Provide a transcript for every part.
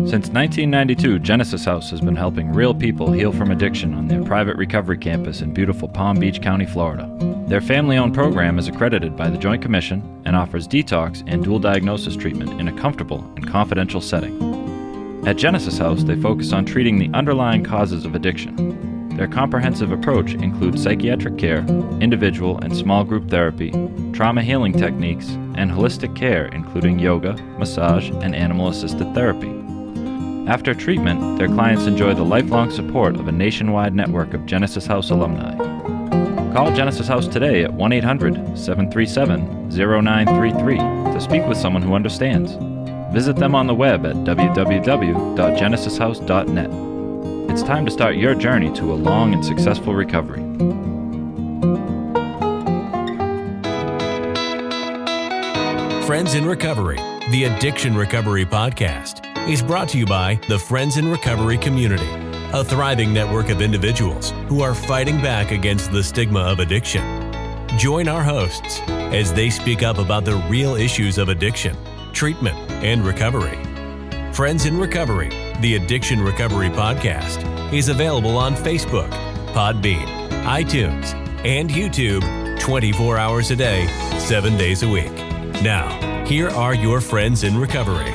Since 1992, Genesis House has been helping real people heal from addiction on their private recovery campus in beautiful Palm Beach County, Florida. Their family-owned program is accredited by the Joint Commission and offers detox and dual diagnosis treatment in a comfortable and confidential setting. At Genesis House, they focus on treating the underlying causes of addiction. Their comprehensive approach includes psychiatric care, individual and small group therapy, trauma healing techniques, and holistic care including yoga, massage, and animal-assisted therapy. After treatment, their clients enjoy the lifelong support of a nationwide network of Genesis House alumni. Call Genesis House today at 1-800-737-0933 to speak with someone who understands. Visit them on the web at www.genesishouse.net. It's time to start your journey to a long and successful recovery. Friends in Recovery, the Addiction Recovery Podcast, is brought to you by the Friends in Recovery community, a thriving network of individuals who are fighting back against the stigma of addiction. Join our hosts as they speak up about the real issues of addiction, treatment, and recovery. Friends in Recovery, the Addiction Recovery Podcast, is available on Facebook, Podbean, iTunes, and YouTube 24 hours a day, 7 days a week. Now, here are your Friends in Recovery.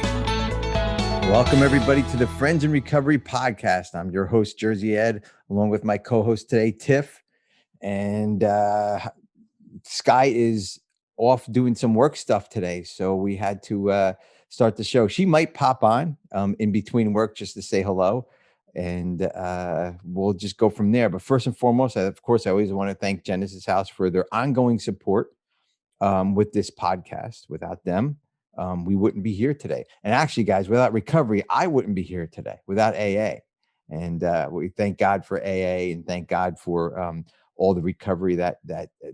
Welcome, everybody, to the Friends in Recovery podcast. I'm your host, Jersey Ed, along with my co-host today, Tiff. And Sky is off doing some work stuff today, so we had to start the show. She might pop on in between work just to say hello, and we'll just go from there. But first and foremost, of course, I always want to thank Genesis House for their ongoing support with this podcast. Without them, we wouldn't be here today. And actually, guys, without recovery, I wouldn't be here today without AA. And we thank God for AA and thank God for all the recovery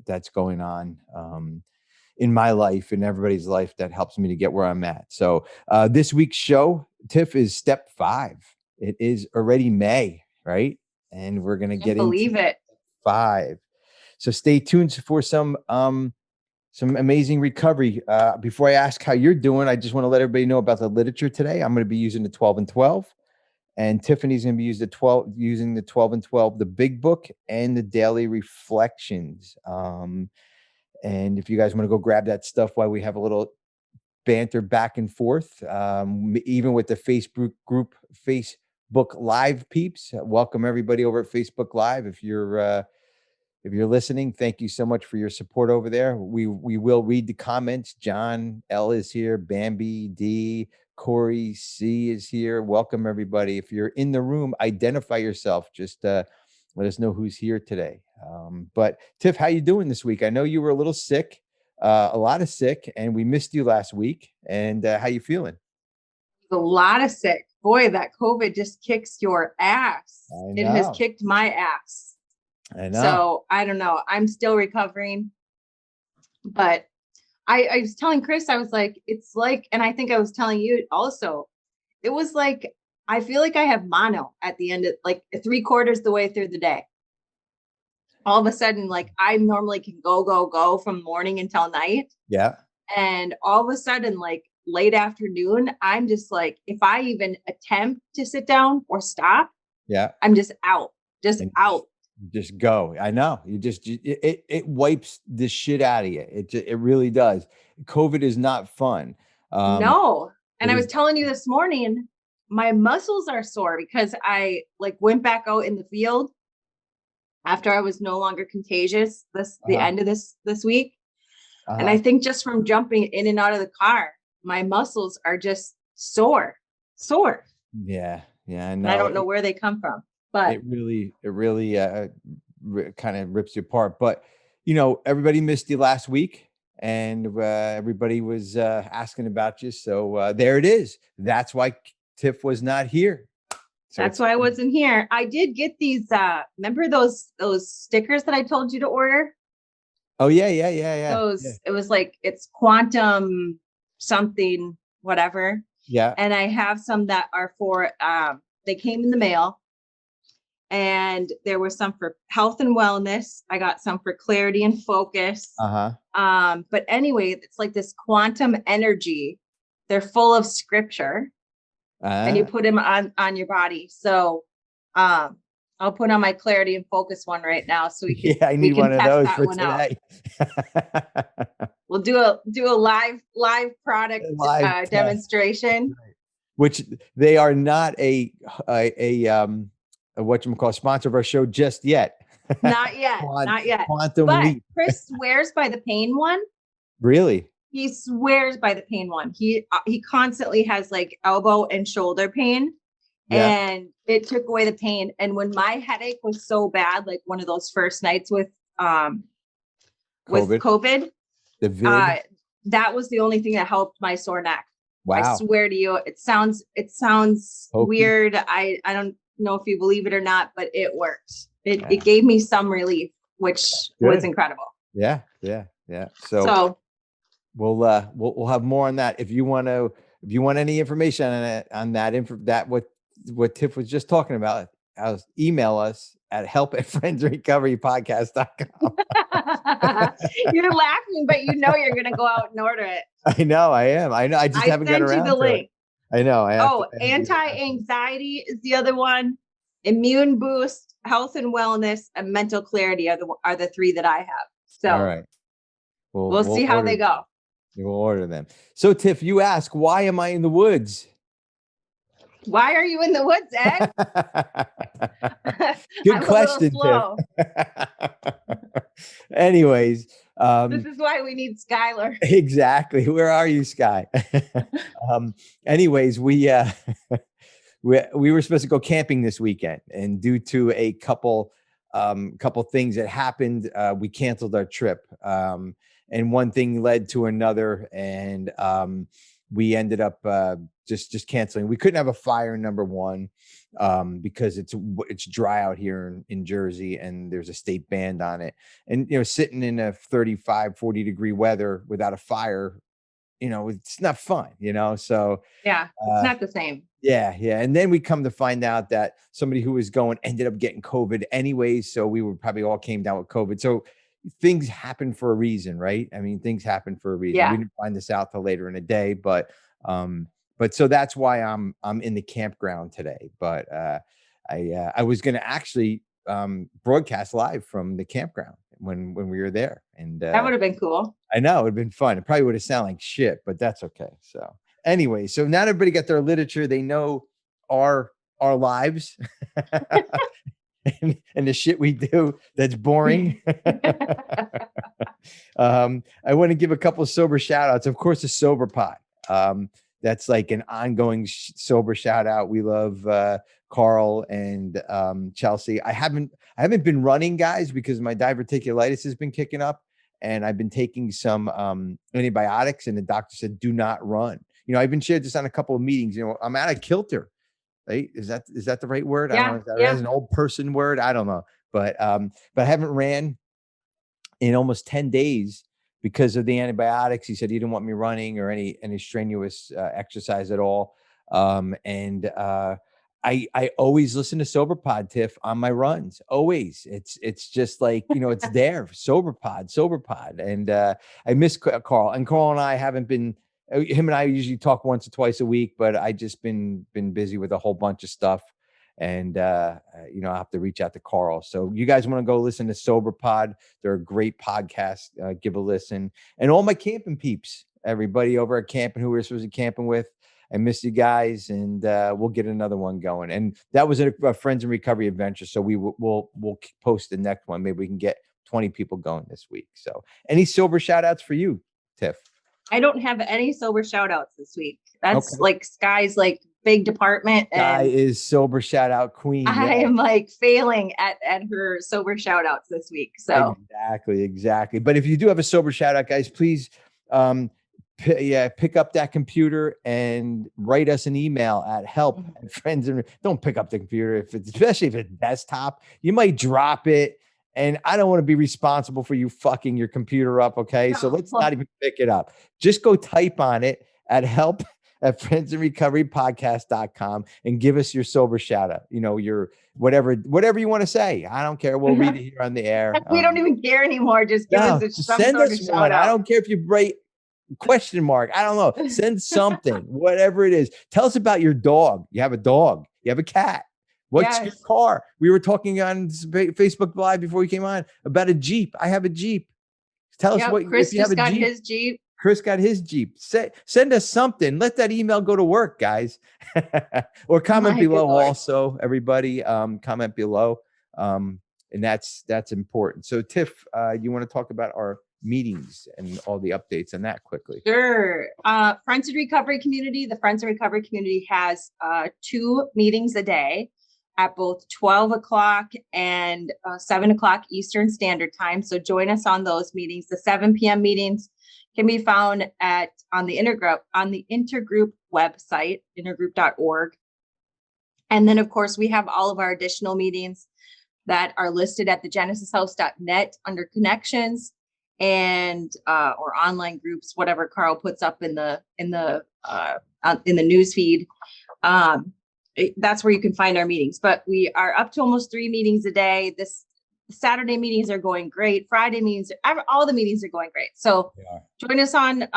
that's going on in my life and everybody's life that helps me to get where I'm at. So this week's show, Tiff, is step 5. It is already May, right? And we're going to get into it. 5. So stay tuned for some amazing recovery. Before I ask how you're doing, I just want to let everybody know about the literature today. I'm going to be using the 12 and 12, and Tiffany's going to be using the 12 and 12, the big book and the daily reflections. And if you guys want to go grab that stuff while we have a little banter back and forth, even with the Facebook group, Facebook Live peeps, welcome everybody over at Facebook Live. If you're listening, thank you so much for your support over there. We will read the comments. John L is here. Bambi D, Corey C is here. Welcome, everybody. If you're in the room, identify yourself. Just let us know who's here today. But Tiff, how you doing this week? I know you were a little sick, a lot of sick, and we missed you last week. And how you feeling? A lot of sick. Boy, that COVID just kicks your ass. It has kicked my ass. I know. So I don't know. I'm still recovering, but I was telling Chris, I was like, it's like, and I think I was telling you also, it was like, I feel like I have mono at the end of like 3/4 the way through the day. All of a sudden, like I normally can go from morning until night. Yeah. And all of a sudden, like late afternoon, I'm just like, if I even attempt to sit down or stop, I'm just out, out. Just go. I know it wipes the shit out of you. It really does. COVID is not fun. No. And I was telling you this morning, my muscles are sore because I like went back out in the field after I was no longer contagious the end of this week. And I think just from jumping in and out of the car, my muscles are just sore. Yeah. I know. And I don't know where they come from. But it really kind of rips you apart. But, you know, everybody missed you last week and everybody was asking about you. So there it is. That's why Tiff was not here. So that's why I wasn't here. I did get these. Remember those stickers that I told you to order? Oh, yeah. It was like it's quantum something, whatever. Yeah. And I have some that are for they came in the mail. And there were some for health and wellness. I got some for clarity and focus. But anyway, it's like this quantum energy. They're full of scripture. and you put them on your body. So I'll put on my Clarity and Focus one right now, so we can I need one of test those that for one out. today. We'll do a live product Live test. demonstration. Which they are not a whatchamacallit sponsor of our show just yet. Not yet. Not yet. Quantum but Leap. Chris swears by the pain one. Really? He swears by the pain one. He constantly has like elbow and shoulder pain. Yeah. And it took away the pain. And when my headache was so bad, like one of those first nights with COVID, the vid. That was the only thing that helped my sore neck. Wow. I swear to you, it sounds Hokey. weird. I don't know if you believe it or not, but it worked. It gave me some relief, which was incredible. Yeah. So we'll have more on that. If you want any information on that, what Tiff was just talking about, email us at help@friendsrecoverypodcast.com. You're laughing, but you know you're gonna go out and order it. I know I am. I know. I just haven't got around to the link. I know. Anti-anxiety is the other one. Immune boost, health and wellness, and mental clarity are the three that I have. So all right. We'll see how they go. We'll order them. So Tiff, you ask, why am I in the woods? Why are you in the woods, Ed? Good question, Tiff. Anyways, this is why we need Skylar. Exactly. Where are you, Sky? Anyways, we were supposed to go camping this weekend, and due to a couple things that happened, we canceled our trip. And one thing led to another, and we ended up just canceling. We couldn't have a fire, number one, because it's dry out here in Jersey, and there's a state ban on it. And sitting in a 35-40 degree weather without a fire, it's not fun. So yeah, it's not the same. Yeah. And then we come to find out that somebody who was going ended up getting COVID anyways. So we probably all came down with COVID. So things happen for a reason, right? I mean, things happen for a reason. Yeah. We didn't find this out till later in the day, but so that's why I'm in the campground today. But I was going to actually broadcast live from the campground when we were there, and that would have been cool. I know, it'd been fun. It probably would have sounded like shit, but that's okay. So anyway, so now everybody got their literature. They know our lives. And the shit we do that's boring. I want to give a couple of sober shout outs. Of course, the Sober Pod. That's like an ongoing sober shout out. We love Carl and Chelsea. I haven't been running, guys, because my diverticulitis has been kicking up, and I've been taking some antibiotics, and the doctor said do not run. I've been shared this on a couple of meetings. I'm out of kilter. Right? Is that the right word? Yeah, I don't know. That's an old person word. I don't know. But I haven't ran in almost 10 days because of the antibiotics. He said he didn't want me running or any strenuous exercise at all. And I always listen to Sober Pod, Tiff, on my runs. Always. It's just like, it's there. Sober Pod. And I miss Carl. And Carl and I haven't been. Him and I usually talk once or twice a week, but I just been busy with a whole bunch of stuff, and I have to reach out to Carl. So you guys want to go listen to Sober Pod? They're a great podcast. Give a listen. And all my camping peeps, everybody over at camping who we're supposed to be camping with, I miss you guys, and we'll get another one going. And that was a Friends in Recovery adventure. So we'll post the next one. Maybe we can get 20 people going this week. So any sober shout outs for you, Tiff? I don't have any sober shout outs this week. That's okay. Like Sky's like big department. Sky is sober shout out queen. I am like failing at her sober shout outs this week. So exactly. But if you do have a sober shout out, guys, please pick up that computer and write us an email at help@friends. And don't pick up the computer especially if it's desktop. You might drop it. And I don't want to be responsible for you fucking your computer up. Okay. So let's not even pick it up. Just go type on it at help@friendsandrecoverypodcast.com and give us your sober shout out. Your whatever you want to say. I don't care. We'll read it here on the air. We don't even care anymore. Just give us some send sort us of one. shout out. I don't care if you write question mark. I don't know. Send something, whatever it is. Tell us about your dog. You have a dog. You have a cat. What's your Yes. car? We were talking on Facebook Live before we came on about a Jeep. I have a Jeep. Tell us Yep, what Chris if you have just a got Jeep. his Jeep. Chris got his Jeep. Send us something. Let that email go to work, guys. Or comment My good below Lord. also, everybody. Comment below. And that's important. So Tiff, you want to talk about our meetings and all the updates on that quickly? Sure. Friends in Recovery Community. The Friends in Recovery Community has 2 meetings a day at both 12 o'clock and 7 o'clock Eastern Standard Time. So join us on those meetings. The 7 p.m. meetings can be found on the intergroup website, intergroup.org. And then, of course, we have all of our additional meetings that are listed at thegenesishouse.net under connections and or online groups, whatever Carl puts up in the news feed. That's where you can find our meetings. But we are up to almost 3 meetings a day. This Saturday meetings are going great. Friday meetings, all the meetings are going great. So join us on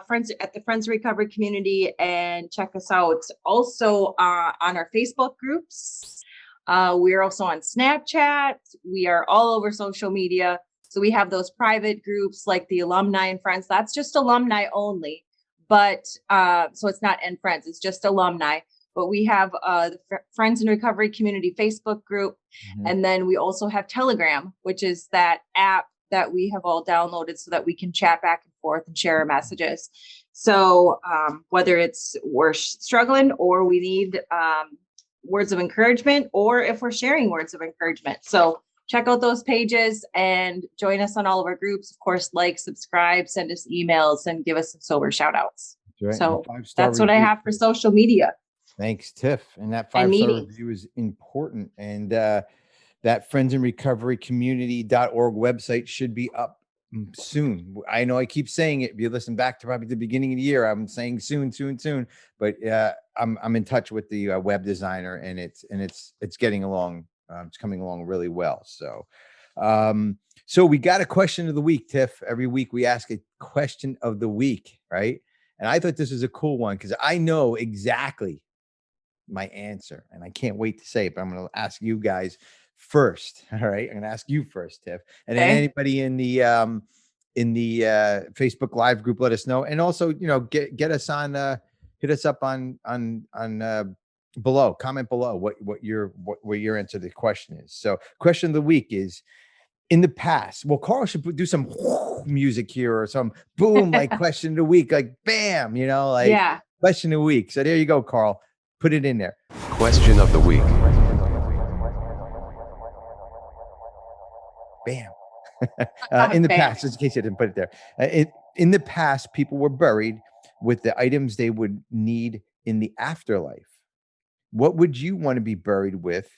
Friends at the Friends Recovery Community and check us out. Also on our Facebook groups. We're also on Snapchat. We are all over social media. So we have those private groups like the Alumni and Friends. That's just alumni only. But so it's not and friends, it's just alumni. But we have the Friends in Recovery Community Facebook group. Mm-hmm. And then we also have Telegram, which is that app that we have all downloaded so that we can chat back and forth and share our messages. So whether it's we're struggling or we need words of encouragement, or if we're sharing words of encouragement. So check out those pages and join us on all of our groups. Of course, like, subscribe, send us emails, and give us some sober shout outs. Right. So that's what I have for social media. Thanks, Tiff. And that 5-star review is important. And that friendsinrecoverycommunity.org website should be up soon. I know I keep saying it. If you listen back to probably the beginning of the year, I'm saying soon. But I'm in touch with the web designer, and it's getting along. It's coming along really well. So we got a question of the week, Tiff. Every week we ask a question of the week, right? And I thought this was a cool one because I know exactly my answer, and I can't wait to say it, but I'm going to ask you guys first. All right. I'm going to ask you first, Tiff, and then anybody in the Facebook Live group, let us know. And also, get us on, hit us up on below, comment below what your answer to the question is. So question of the week is, in the past, well, Carl should do some music here or some boom, like question of the week, like bam, question of the week. So there you go, Carl. Put it in there. Question of the week. Bam. In the past, just in case you didn't put it there. In the past, people were buried with the items they would need in the afterlife. What would you want to be buried with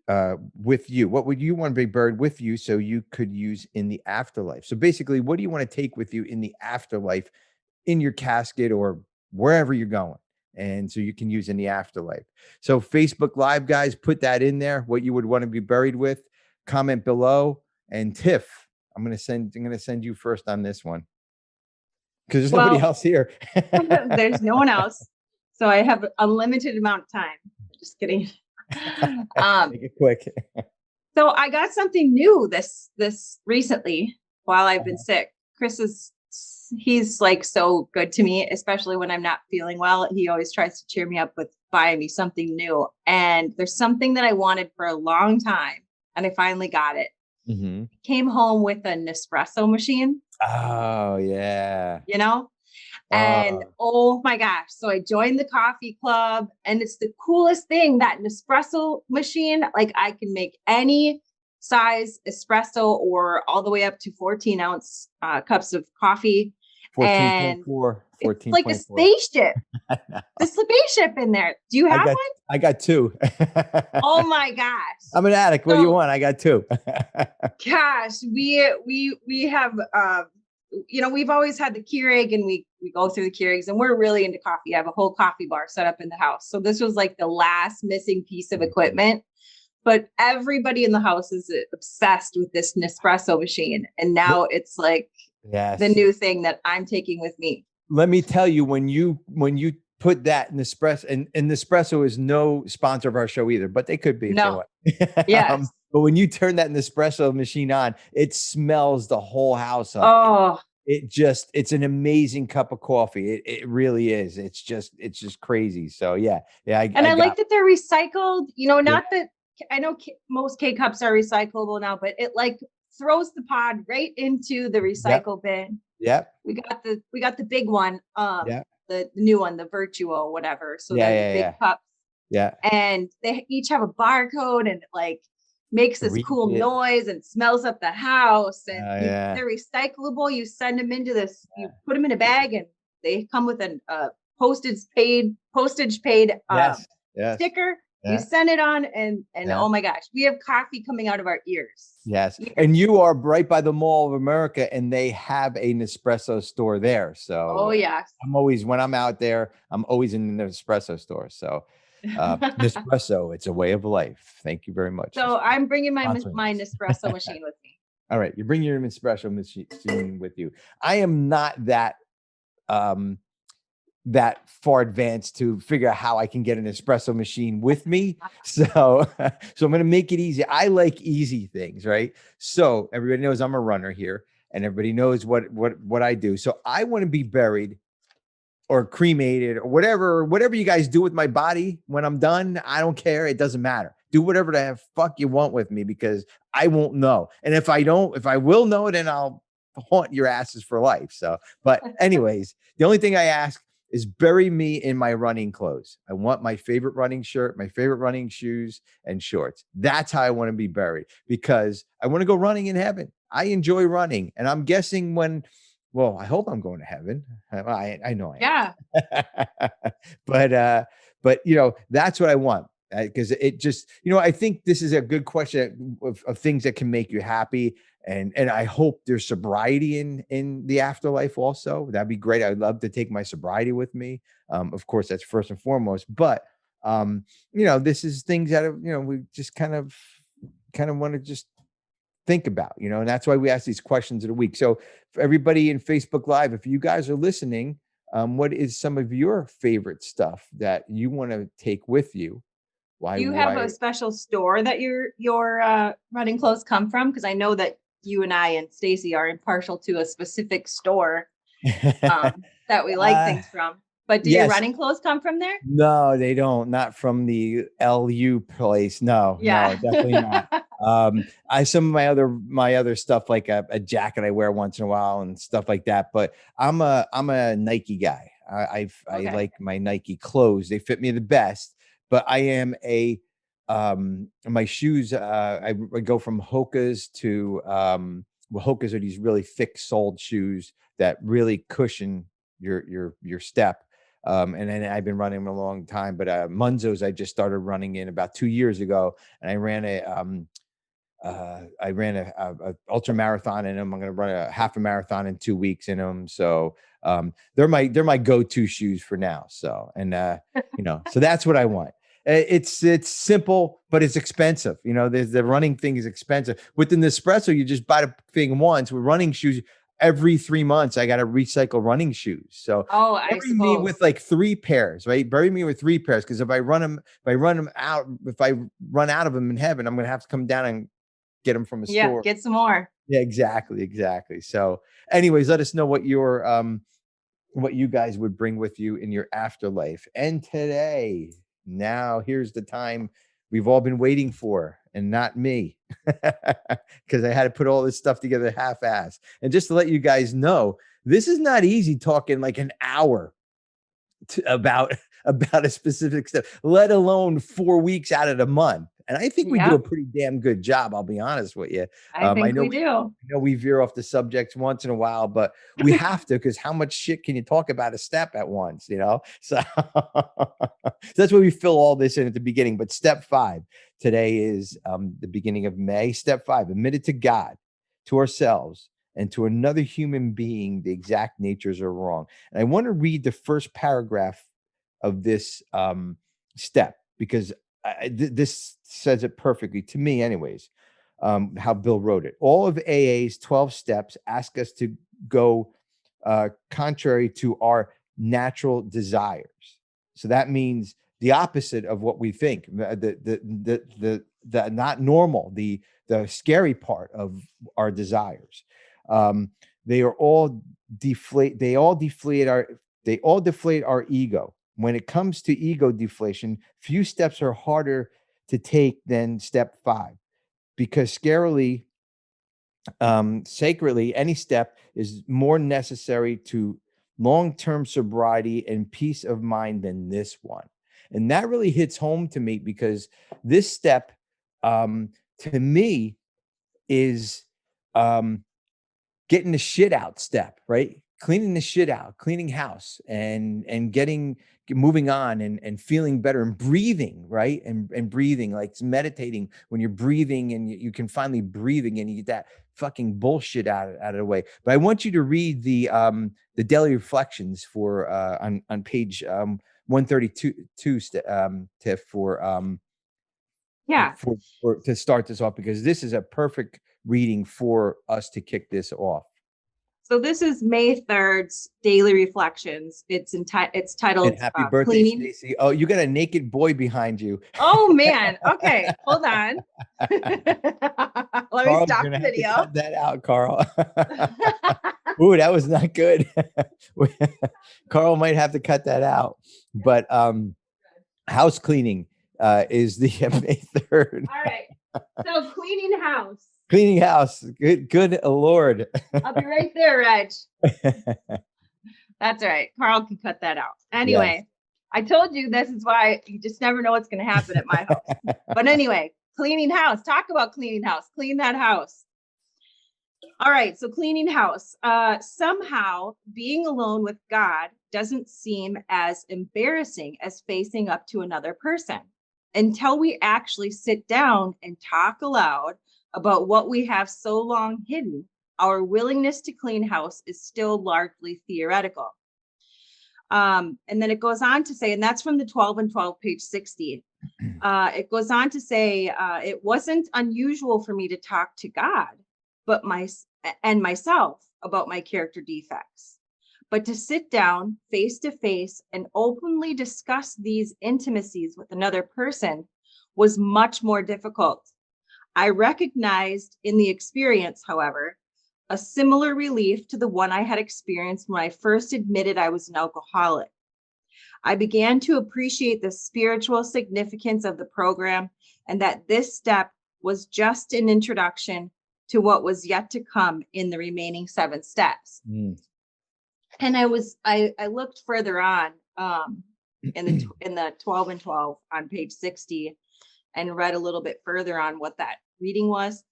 you? What would you want to be buried with you so you could use in the afterlife? So basically, what do you want to take with you in the afterlife, in your casket or wherever you're going? And so you can use in the afterlife. So Facebook Live guys, put that in there, what you would want to be buried with. Comment below. And Tiff, I'm going to send you first on this one because there's nobody else here. There's no one else. So I have a limited amount of time. Just kidding. Make it quick. So I got something new this recently while I've been sick. He's like so good to me, especially when I'm not feeling well. He always tries to cheer me up with buying me something new. And there's something that I wanted for a long time, and I finally got it. Mm-hmm. Came home with an Nespresso machine. Oh yeah. And oh my gosh. So I joined the coffee club, and it's the coolest thing, that Nespresso machine. Like, I can make any size espresso or all the way up to 14-ounce cups of coffee. 14.4. It's like a spaceship. The spaceship in there. Do you have one? I got 2. Oh my gosh. I'm an addict. What do you want? I got 2. Gosh, we have we've always had the Keurig, and we go through the Keurigs, and we're really into coffee. I have a whole coffee bar set up in the house. So this was like the last missing piece of equipment. But everybody in the house is obsessed with this Nespresso machine. And now it's like Yes. the new thing that I'm taking with me. Let me tell you, when you put that in Nespresso, and Nespresso is no sponsor of our show either, but they could be if they No. want. Yes. But when you turn that Nespresso machine on, it smells the whole house up. Oh, It's an amazing cup of coffee. It really is. It's just crazy. So yeah. and I like that they're recycled. Yeah. Not that I know most K cups are recyclable now, but it like throws the pod right into the recycle bin. Yep. We got the big one, Yeah. the new one, the Virtuo, whatever. So Yeah, they're the big cups, Yeah. and they each have a barcode, and it like makes this cool noise and smells up the house. And they're recyclable. You send them into this, you put them in a bag, and they come with a postage paid sticker. You send it on, and oh my gosh, we have coffee coming out of our ears. Yes. And you are right by the Mall of America, and they have a Nespresso store there. So oh yes, when I'm out there, I'm always in the Nespresso store. So Nespresso, it's a way of life. Thank you very much. So I'm bringing my Nespresso machine with me. All right, you bring your Nespresso machine with you. I am not that far advanced to figure out how I can get an espresso machine with me. So I'm going to make it easy. I like easy things, right? So everybody knows I'm a runner here, and everybody knows what I do. So I want to be buried or cremated or whatever you guys do with my body when I'm done. I don't care. It doesn't matter. Do whatever the fuck you want with me, because I won't know. And if I will know, then I'll haunt your asses for life. So, but anyways, the only thing I ask is bury me in my running clothes. I want my favorite running shirt, my favorite running shoes and shorts. That's how I want to be buried, because I want to go running in heaven. I enjoy running. And I'm guessing I hope I'm going to heaven. I know I am. But that's what I want. Because it just, I think this is a good question of things that can make you happy. And I hope there's sobriety in the afterlife also. That'd be great. I'd love to take my sobriety with me. Of course, that's first and foremost. But, this is things that, we just kind of want to just think about, and that's why we ask these questions of the week. So for everybody in Facebook Live, if you guys are listening, what is some of your favorite stuff that you want to take with you? Do you have a special store that your running clothes come from? Because I know that you and I and Stacy are impartial to a specific store that we like things from. But do your running clothes come from there? No, they don't. Not from the LU place. No, no, definitely not. Some of my other stuff, like a jacket I wear once in a while and stuff like that. But I'm a Nike guy. I like my Nike clothes. They fit me the best. But I am my shoes, I go from Hoka's to, Hoka's are these really thick soled shoes that really cushion your step. And then I've been running them a long time, but Munzo's I just started running in about 2 years ago, and I ran a ultra marathon in them. I'm going to run a half a marathon in 2 weeks in them. So they're my go-to shoes for now. So, and so that's what I want. It's simple, but it's expensive. The running thing is expensive. With the Nespresso, you just buy the thing once. With running shoes, every 3 months, I got to recycle running shoes. So bury me with like 3 pairs, right? Bury me with 3 pairs. Because if I run out of them in heaven, I'm going to have to come down and get them from a store. Yeah, get some more. Yeah, exactly. So anyways, let us know what you guys would bring with you in your afterlife. And today, now here's the time we've all been waiting for, and not me, because I had to put all this stuff together half-ass. And just to let you guys know, this is not easy talking like an hour about a specific step, let alone 4 weeks out of the month. And I think we do a pretty damn good job. I'll be honest with you. I think we do. I know we veer off the subjects once in a while, but we have to, because how much shit can you talk about a step at once, So that's why we fill all this in at the beginning. But step 5 today is the beginning of May. Step 5, admitted to God, to ourselves, and to another human being the exact natures are wrong. And I want to read the first paragraph of this step, because this says it perfectly to me anyways. how Bill wrote it. All of AA's 12 steps ask us to go contrary to our natural desires. So that means the opposite of what we think, the not normal, the scary part of our desires. They all deflate our ego. When it comes to ego deflation, few steps are harder to take than step 5, because scarily, sacredly, any step is more necessary to long-term sobriety and peace of mind than this one. And that really hits home to me, because this step, to me, is getting the shit out step, right? Cleaning the shit out, cleaning house, and moving on and feeling better and breathing, right? And breathing, like it's meditating when you're breathing and you can finally breathing and you get that fucking bullshit out of the way. But I want you to read the daily reflections for on page 132 Tiff, Yeah. for to start this off, because this is a perfect reading for us to kick this off. So this is May 3rd's daily reflections. It's titled And happy birthday, Cleaning. Stacy. Oh, you got a naked boy behind you. Oh man. Okay, hold on. Let me Carl, stop you're the gonna have to video. cut that out, Carl. Ooh, that was not good. Carl might have to cut that out. But house cleaning is the May 3rd. All right. So cleaning house. Cleaning house. Good Lord. I'll be right there, Reg. That's all right. Carl can cut that out. Anyway, Yes. I told you this is why you just never know what's going to happen at my house. But anyway, cleaning house. Talk about cleaning house. Clean that house. All right. So cleaning house. Somehow being alone with God doesn't seem as embarrassing as facing up to another person until we actually sit down and talk aloud about what we have so long hidden. Our willingness to clean house is still largely theoretical. And then it goes on to say, and that's from the 12 and 12, page 60. It goes on to say, it wasn't unusual for me to talk to God, but myself about my character defects, but to sit down face to face and openly discuss these intimacies with another person was much more difficult. I recognized in the experience, however, a similar relief to the one I had experienced when I first admitted I was an alcoholic. I began to appreciate the spiritual significance of the program and that this step was just an introduction to what was yet to come in the remaining 7 steps. And I looked further on in the 12 and 12 on page 60 and read a little bit further on what that reading was.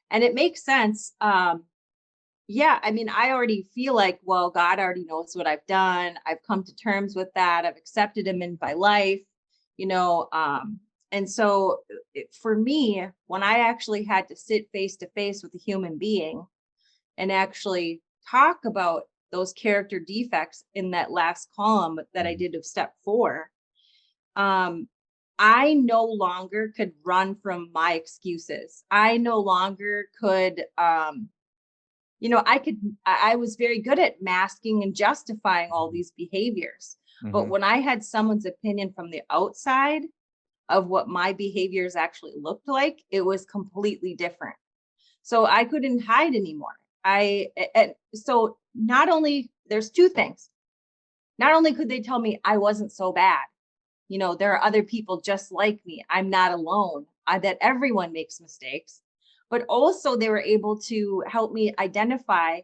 And it makes sense. Yeah, I mean, I already feel like, well, God already knows what I've done. I've come to terms with that. I've accepted him in my life, and so for me, when I actually had to sit face to face with a human being and actually talk about those character defects in that last column that I did of step 4, I no longer could run from my excuses. I no longer could, I was very good at masking and justifying all these behaviors. But when I had someone's opinion from the outside of what my behaviors actually looked like, it was completely different. So I couldn't hide anymore. So not only, there's 2 things. Not only could they tell me I wasn't so bad, there are other people just like me. I'm not alone. That everyone makes mistakes. But also they were able to help me identify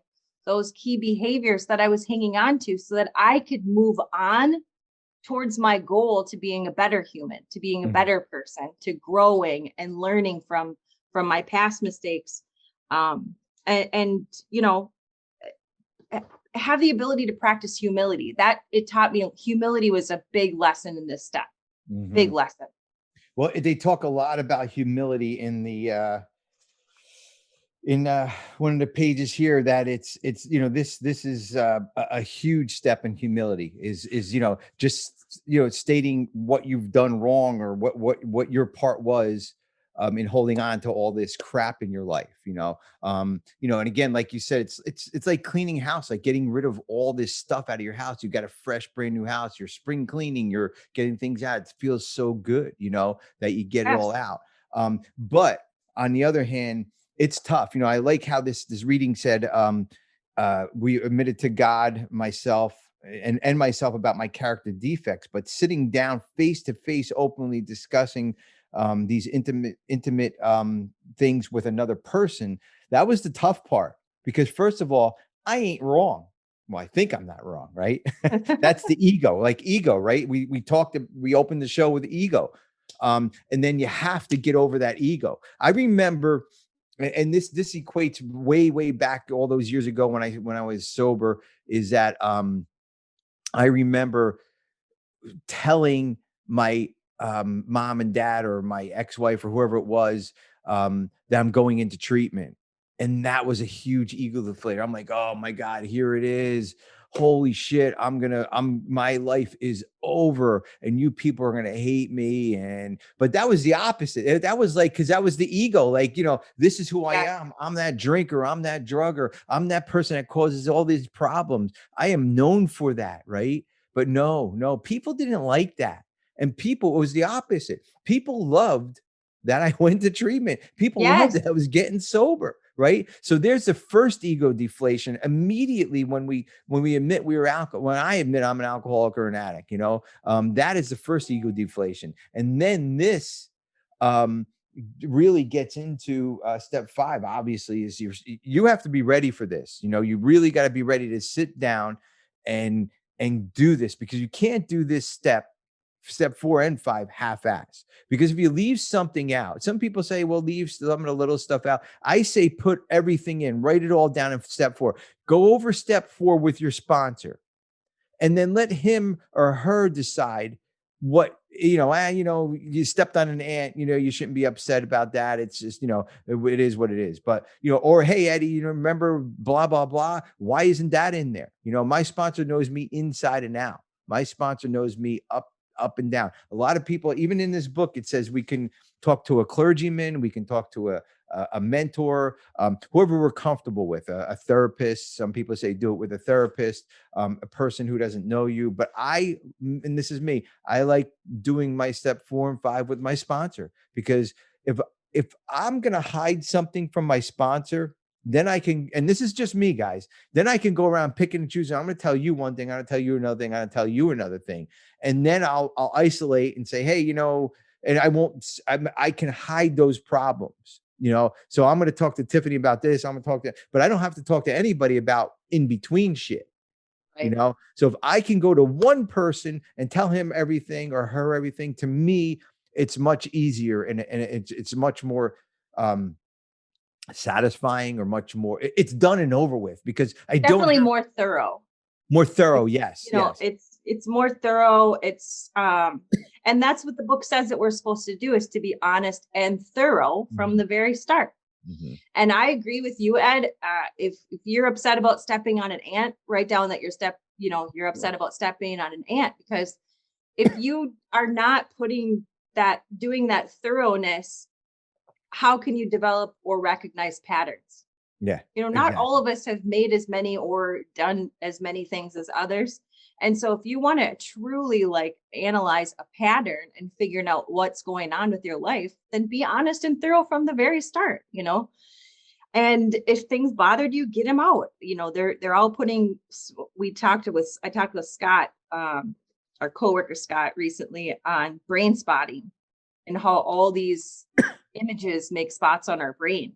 those key behaviors that I was hanging on to so that I could move on towards my goal to being a better human, to being a better person, to growing and learning from my past mistakes. And have the ability to practice humility. That it taught me humility was a big lesson in this step. Big lesson. Well, they talk a lot about humility in the one of the pages here, that it's this is a huge step in humility, is just stating what you've done wrong or what your part was in holding on to all this crap in your life, and again, like you said, it's like cleaning house, like getting rid of all this stuff out of your house. You got a fresh, brand new house, you're spring cleaning, you're getting things out. It feels so good, that you get it all Yes. out. But on the other hand, it's tough. I like how this reading said, we admitted to God, myself, and myself about my character defects, but sitting down face to face, openly discussing these intimate things with another person, that was the tough part. Because first of all, I ain't wrong. Well, I think I'm not wrong, right? That's the ego, like ego, right? We opened the show with ego. And then you have to get over that ego. I remember, and this equates way back all those years ago when I was sober, is that I remember telling my mom and dad, or my ex-wife, or whoever it was, that I'm going into treatment. And that was a huge ego deflator. I'm like, oh my God, here it is. Holy shit, my life is over and you people are gonna hate me. But that was the opposite. That was like, because that was the ego, like, this is who I am. I'm that drinker, I'm that drugger, I'm that person that causes all these problems. I am known for that, right? But no, people didn't like that. And it was the opposite. People loved that I went to treatment. People loved Yes. that I was getting sober, right? So there's the first ego deflation immediately when we admit when I admit I'm an alcoholic or an addict, that is the first ego deflation. And then this really gets into step 5, obviously, is you have to be ready for this. You really got to be ready to sit down and do this, because you can't do this step 4 and 5 half-ass. Because if you leave something out, some people say, well, leave some of the little stuff out. I say put everything in, write it all down in step 4. Go over step 4 with your sponsor, and then let him or her decide what, you stepped on an ant, you shouldn't be upset about that. It's just, it is what it is. But, or, hey, Eddie, remember blah, blah, blah. Why isn't that in there? My sponsor knows me inside and out. My sponsor knows me up and down. A lot of people, even in this book, it says we can talk to a clergyman, we can talk to a mentor, whoever we're comfortable with, a therapist. Some people say do it with a therapist, a person who doesn't know you. But and this is me, I like doing my step 4 and 5 with my sponsor, because if I'm going to hide something from my sponsor, then I can, and this is just me, guys, then I can go around picking and choosing. I'm going to tell you one thing, I'm going to tell you another thing, I'm going to tell you another thing. And then I'll isolate and say, hey, and I can hide those problems, so I'm going to talk to Tiffany about this. I'm going to talk but I don't have to talk to anybody about in between shit. Right. So if I can go to one person and tell him everything or her everything, to me, it's much easier, and it's much more, satisfying, or much more, it's done and over with, because I Definitely don't more thorough. more thorough. Yes. It's more thorough. It's and that's what the book says that we're supposed to do, is to be honest and thorough from the very start. Mm-hmm. And I agree with you, Ed. If you're upset about stepping on an ant, write down that you're upset about stepping on an ant, because if you are not doing that thoroughness, how can you develop or recognize patterns? Yeah. Not exactly. all of us have made as many or done as many things as others. And so if you want to truly analyze a pattern and figuring out what's going on with your life, then be honest and thorough from the very start, and if things bothered you, get them out. They're all I talked with Scott, our coworker Scott, recently on brain spotting, and how all these images make spots on our brain.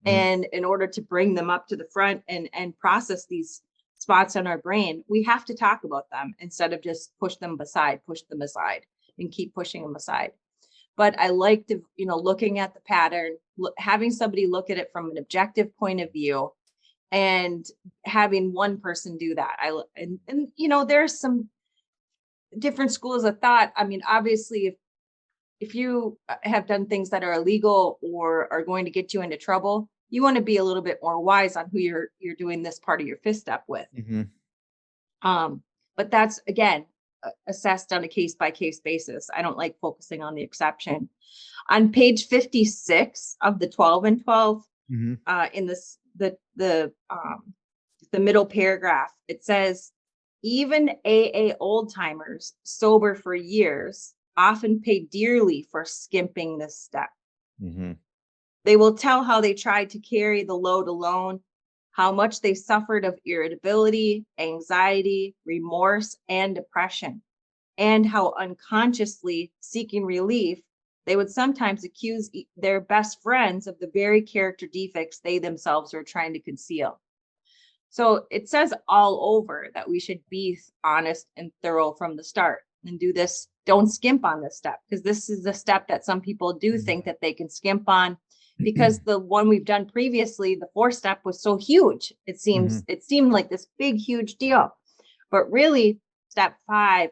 And in order to bring them up to the front and process these spots on our brain, we have to talk about them instead of just push them aside and keep pushing them aside. But I like to, looking at the pattern, having somebody look at it from an objective point of view, and having one person do that. There's some different schools of thought. I mean, obviously, if you have done things that are illegal or are going to get you into trouble, you want to be a little bit more wise on who you're doing this part of your fifth step with. Mm-hmm. But that's, again, assessed on a case by case basis. I don't like focusing on the exception. On page 56 of the 12 and 12, in this the middle paragraph, it says, even AA old timers sober for years often pay dearly for skimping this step. They will tell how they tried to carry the load alone, how much they suffered of irritability, anxiety, remorse, and depression, and how unconsciously seeking relief, they would sometimes accuse their best friends of the very character defects they themselves were trying to conceal. So it says all over that we should be honest and thorough from the start and do this. Don't skimp on this step, because this is a step that some people do think that they can skimp on, because the one we've done previously, the 4th step, was so huge. It seemed like this big, huge deal. But really, step 5,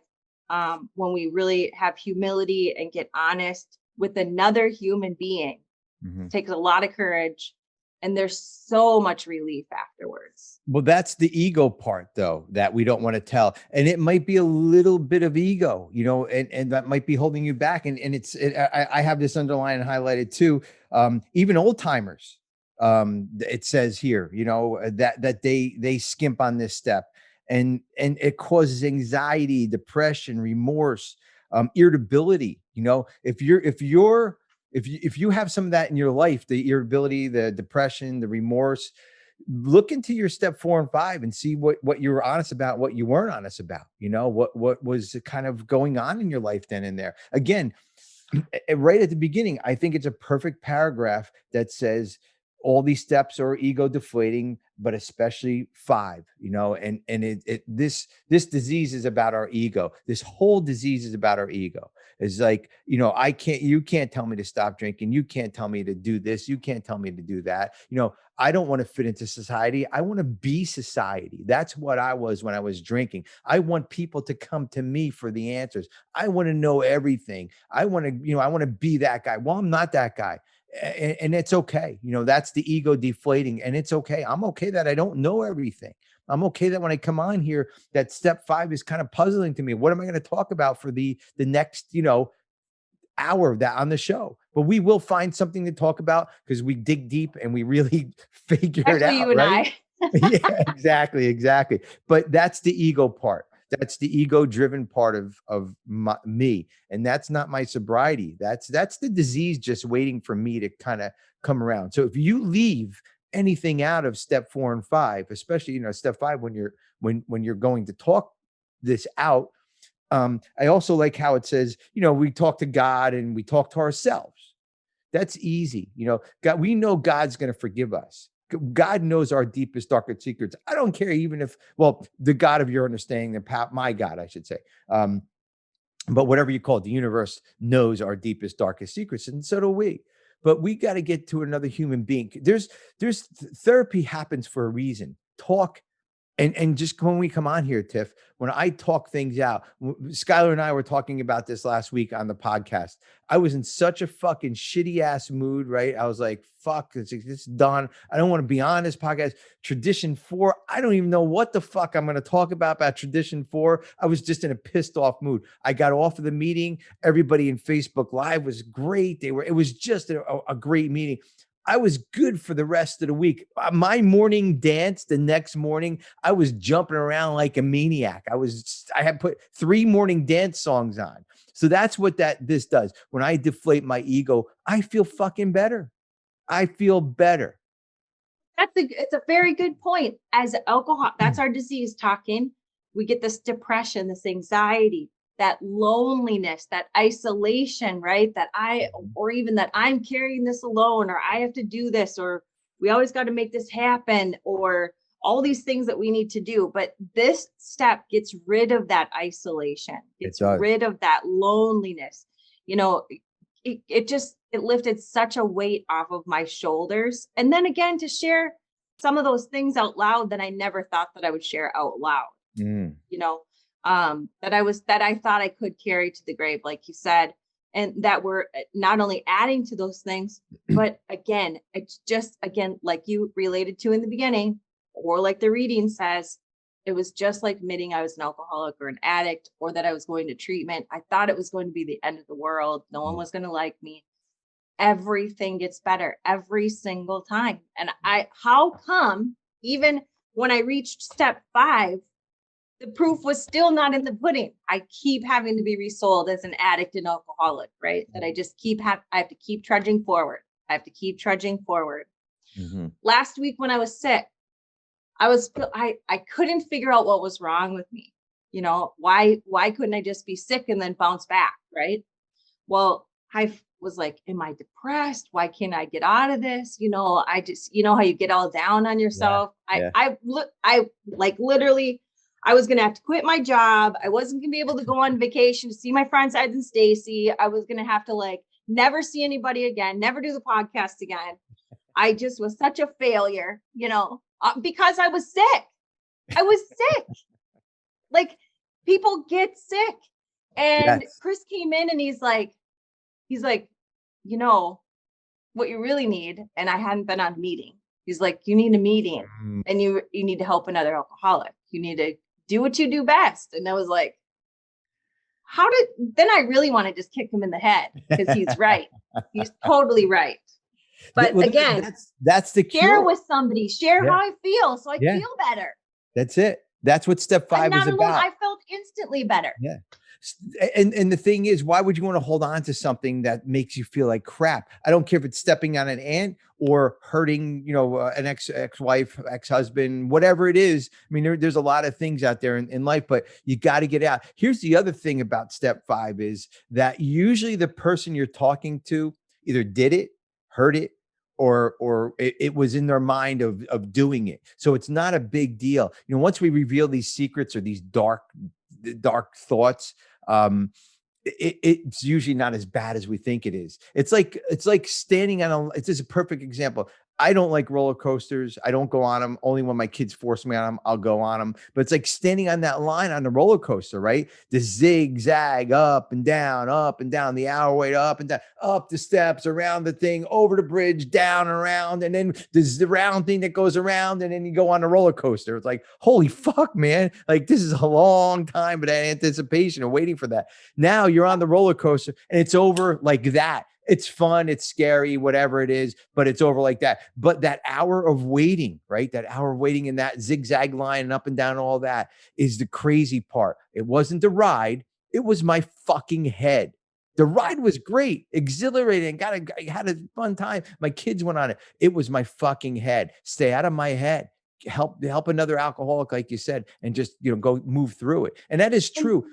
when we really have humility and get honest with another human being, takes a lot of courage. And there's so much relief afterwards. Well, that's the ego part, though, that we don't want to tell. And it might be a little bit of ego, and that might be holding you back. And I have this underlined and highlighted too. Even old timers, it says here, that they skimp on this step, and it causes anxiety, depression, remorse, irritability. If you have some of that in your life, the irritability, the depression, the remorse, look into your step 4 and 5 and see what you were honest about, what you weren't honest about, what was kind of going on in your life then and there. Again, right at the beginning, I think it's a perfect paragraph that says all these steps are ego deflating, but especially 5, and this disease is about our ego. This whole disease is about our ego. It's like, you can't tell me to stop drinking. You can't tell me to do this. You can't tell me to do that. I don't want to fit into society. I want to be society. That's what I was when I was drinking. I want people to come to me for the answers. I want to know everything. I want to be that guy. Well, I'm not that guy. And it's okay. That's the ego deflating, and it's okay. I'm okay that I don't know everything. I'm okay that when I come on here, that step 5 is kind of puzzling to me. What am I going to talk about for the next, hour that on the show? But we will find something to talk about, because we dig deep and we really figure it out. You and right? Yeah, exactly. But that's the ego part. That's the ego driven part of me. And that's not my sobriety. That's the disease just waiting for me to kind of come around. So if you leave anything out of step 4 and 5, especially, step 5, when you're going to talk this out, I also like how it says, we talk to God and we talk to ourselves. That's easy. God, we know God's going to forgive us. God knows our deepest, darkest secrets. I don't care even if, the God of your understanding, my God, I should say. But whatever you call it, the universe knows our deepest, darkest secrets. And so do we. But we got to get to another human being. There's therapy happens for a reason. Talk. And just when we come on here, Tiff, when I talk things out, Skylar and I were talking about this last week on the podcast. I was in such a fucking shitty ass mood, right? I was like, fuck, it's done. I don't want to be on this podcast. Tradition 4, I don't even know what the fuck I'm going to talk about Tradition 4. I was just in a pissed off mood. I got off of the meeting. Everybody in Facebook Live was great. It was just a great meeting. I was good for the rest of the week. My morning dance the next morning, I was jumping around like a maniac. I had put 3 morning dance songs on. So that's what this does. When I deflate my ego, I feel fucking better. I feel better. It's a very good point. As alcohol, that's our disease talking. We get this depression, this anxiety, that loneliness, that isolation, right? Or even that I'm carrying this alone, or I have to do this, or we always got to make this happen, or all these things that we need to do. But this step gets rid of that isolation. Gets rid of that loneliness. It lifted such a weight off of my shoulders. And then again, to share some of those things out loud that I never thought that I would share out loud, that I thought I could carry to the grave, like you said, and that we're not only adding to those things, but again, it's just, like you related to in the beginning, or like the reading says, It was just like admitting I was an alcoholic or an addict, or that I was going to treatment. I thought it was going to be the end of the world. No one was going to like me. Everything gets better every single time. And how come even when I reached step 5, the proof was still not in the pudding? I keep having to be resold as an addict and alcoholic, right? That I just I have to keep trudging forward. I have to keep trudging forward. Mhm. Last week when I was sick, I couldn't figure out what was wrong with me. You know, why couldn't I just be sick and then bounce back, right? Well, I was like, am I depressed? Why can't I get out of this? You know, I just, you know how you get all down on yourself. Yeah. I like literally, I was going to have to quit my job. I wasn't going to be able to go on vacation to see my friends Ed and Stacy. I was going to have to like never see anybody again, never do the podcast again. I just was such a failure, you know, because I was sick. I was sick. Like, people get sick. And Yes. Chris came in and he's like, you know, what you really need. And I hadn't been on a meeting. He's like, you need a meeting, and you need to help another alcoholic. You need to do what you do best. And I was like, then I really want to just kick him in the head, because he's right. He's totally right. But Well, again, that's the share cure. with somebody, share Yeah. how I feel, so I Yeah. feel better. That's it. That's what step I'm 5 is not alone. about. I felt instantly better. Yeah. And the thing is, why would you want to hold on to something that makes you feel like crap? I don't care if it's stepping on an ant or hurting, you know, an ex-wife, ex-husband, whatever it is. I mean, there's a lot of things out there in life, but you got to get out. Here's the other thing about step 5 is that usually the person you're talking to either did it, heard it, or it was in their mind of doing it. So it's not a big deal. You know, once we reveal these secrets or these dark thoughts, it's usually not as bad as we think it is. It's like standing on it's just a perfect example. I don't like roller coasters. I don't go on them. Only when my kids force me on them, I'll go on them. But it's like standing on that line on the roller coaster, right? The zigzag up and down, the hour way up and down, up the steps, around the thing, over the bridge, down and around. And then there's the round thing that goes around, and then you go on the roller coaster. It's like, holy fuck, man. Like, this is a long time, but anticipation and waiting for that. Now you're on the roller coaster and it's over like that. It's fun, it's scary, whatever it is, but it's over like that. But that hour of waiting, right? That hour of waiting in that zigzag line and up and down, all that is the crazy part. It wasn't the ride, it was my fucking head. The ride was great, exhilarating, I had a fun time. My kids went on it. It was my fucking head. Stay out of my head. Help another alcoholic, like you said, and just, you know, go move through it. And that is true.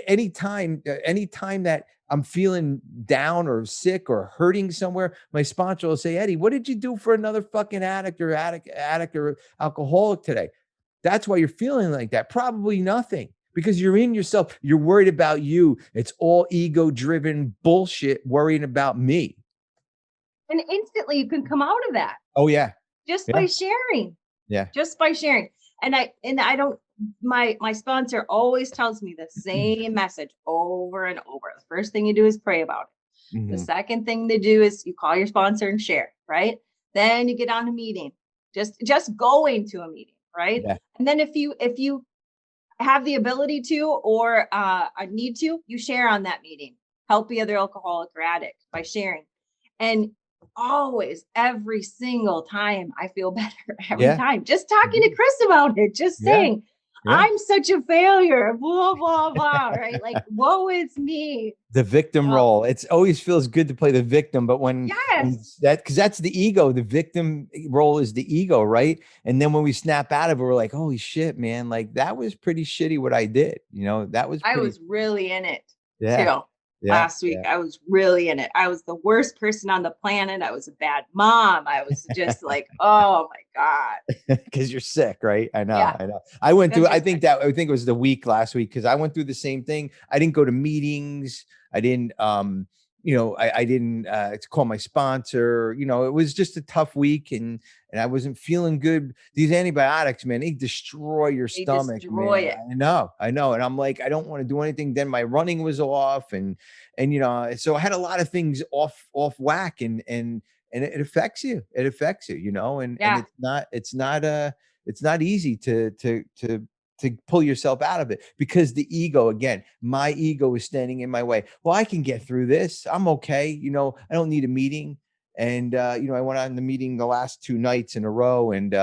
Anytime that I'm feeling down or sick or hurting somewhere, my sponsor will say, Eddie, what did you do for another fucking addict or alcoholic today? That's why you're feeling like that. Probably nothing, because you're in yourself. You're worried about you. It's all ego driven bullshit, worrying about me. And instantly you can come out of that. Oh yeah. Just by sharing. Yeah. Just by sharing. And I don't, my sponsor always tells me the same message over and over. The first thing you do is pray about it. Mm-hmm. The second thing to do is you call your sponsor and share, right? Then you get on a meeting, just going to a meeting, right? Yeah. And then if you have the ability to, or need to, you share on that meeting. Help the other alcoholic or addict by sharing. And always, every single time, I feel better every time. Just talking to Chris about it, just saying, I'm such a failure, blah, blah, blah, right? Like, woe is me. The victim role. It's always feels good to play the victim, but when because that's the ego. The victim role is the ego, right? And then when we snap out of it, we're like, holy shit, man, like that was pretty shitty what I did. You know, that was I was really in it too. Last week, I was really in it. I was the worst person on the planet. I was a bad mom. I was just like, oh my God. Because you're sick, right? I know. I went through, I think it was the week last week, because I went through the same thing. I didn't go to meetings. I didn't, I didn't call my sponsor. You know, it was just a tough week, and I wasn't feeling good. These antibiotics, man, they destroy your stomach. Destroy it. I know. And I'm like, I don't want to do anything. Then my running was off, and you know, so I had a lot of things off whack, and it affects you. You know, and it's not easy to to pull yourself out of it, because the ego, again, my ego is standing in my way. Well, I can get through this. I'm okay. I don't need a meeting. And, I went on the meeting the last 2 nights in a row, and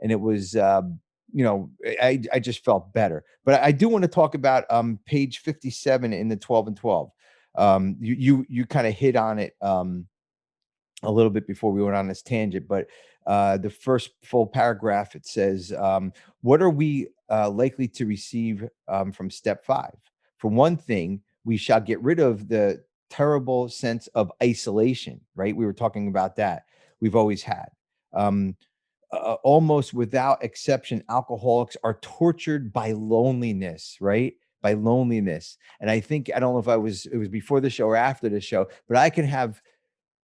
it was, I just felt better. But I do want to talk about page 57 in the 12 and 12. You kind of hit on it a little bit before we went on this tangent, but the first full paragraph, it says, what are we likely to receive from step 5? For one thing, we shall get rid of the terrible sense of isolation, right? We were talking about that. We've always had. Almost without exception, alcoholics are tortured by loneliness, right? By loneliness. And I think, I don't know if it was before the show or after the show, but I can have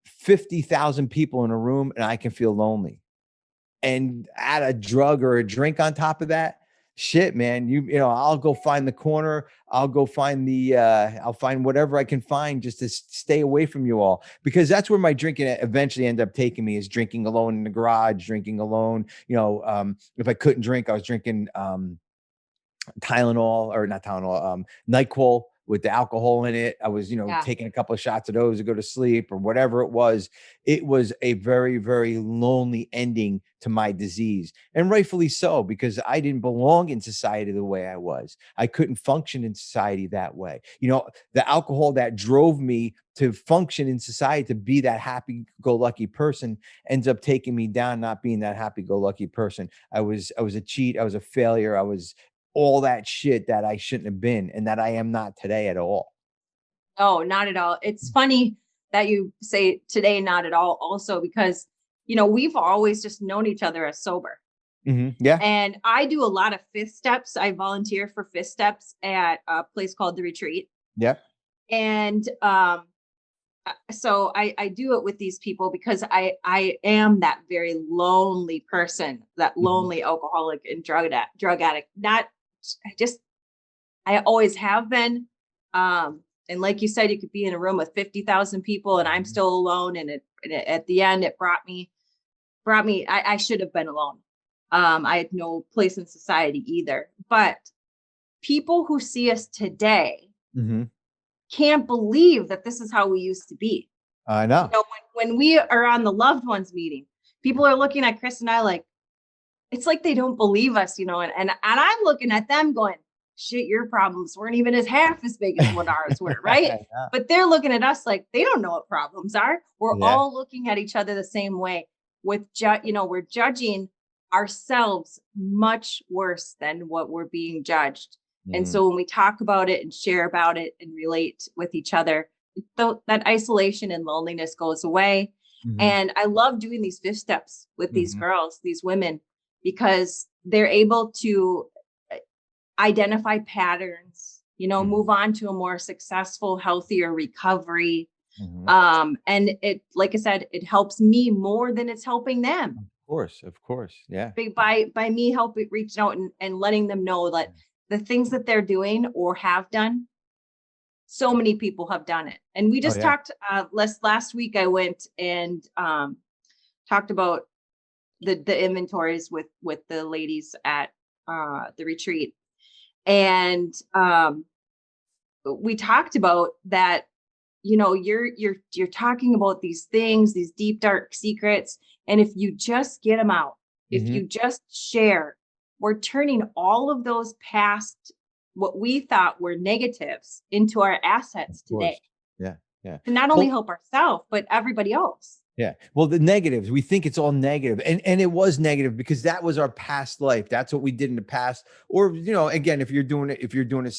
50,000 people in a room and I can feel lonely. And add a drug or a drink on top of that, shit, man, I'll go find the corner. I'll go find I'll find whatever I can find just to stay away from you all, because that's where my drinking eventually ended up taking me, is drinking alone in the garage, drinking alone. If I couldn't drink, I was drinking Tylenol, or not Tylenol, NyQuil with the alcohol in it. I was, taking a couple of shots of those to go to sleep or whatever it was. It was a very, very lonely ending to my disease, and rightfully so, because I didn't belong in society the way I was. I couldn't function in society that way. The alcohol that drove me to function in society, to be that happy-go-lucky person, ends up taking me down, not being that happy-go-lucky person. I was a cheat. I was a failure. I was all that shit that I shouldn't have been, and that I am not today at all. No, not at all. It's funny that you say today, not at all, also, because, we've always just known each other as sober. Mm-hmm. Yeah. And I do a lot of fifth steps. I volunteer for fifth steps at a place called The Retreat. Yeah. And so I do it with these people because I am that very lonely person, that lonely alcoholic and drug addict. I always have been. And like you said, you could be in a room with 50,000 people and I'm still alone. And at the end, it brought me, I should have been alone. I had no place in society either. But people who see us today can't believe that this is how we used to be. I know. When we are on the loved ones meeting, people are looking at Chris and I like, it's like they don't believe us, and I'm looking at them going, shit, your problems weren't even half as big as what ours were, right? Yeah. But they're looking at us like they don't know what problems are. We're all looking at each other the same way. We're judging ourselves much worse than what we're being judged. And so when we talk about it and share about it and relate with each other, that isolation and loneliness goes away. And I love doing these fifth steps with these girls, these women, because they're able to identify patterns, move on to a more successful, healthier recovery. And it, like I said, it helps me more than it's helping them. Of course. Yeah. By me reaching out and letting them know that the things that they're doing or have done, so many people have done it. And we just talked last week. I went and talked about the inventories with the ladies at the retreat. And we talked about that, you're talking about these things, these deep, dark secrets. And if you just get them out, if you just share, we're turning all of those past, what we thought were negatives, into our assets today. Yeah. To not only help ourselves, but everybody else. Yeah. Well, the negatives, we think it's all negative, and it was negative because that was our past life. That's what we did in the past. Or, again, if you're doing the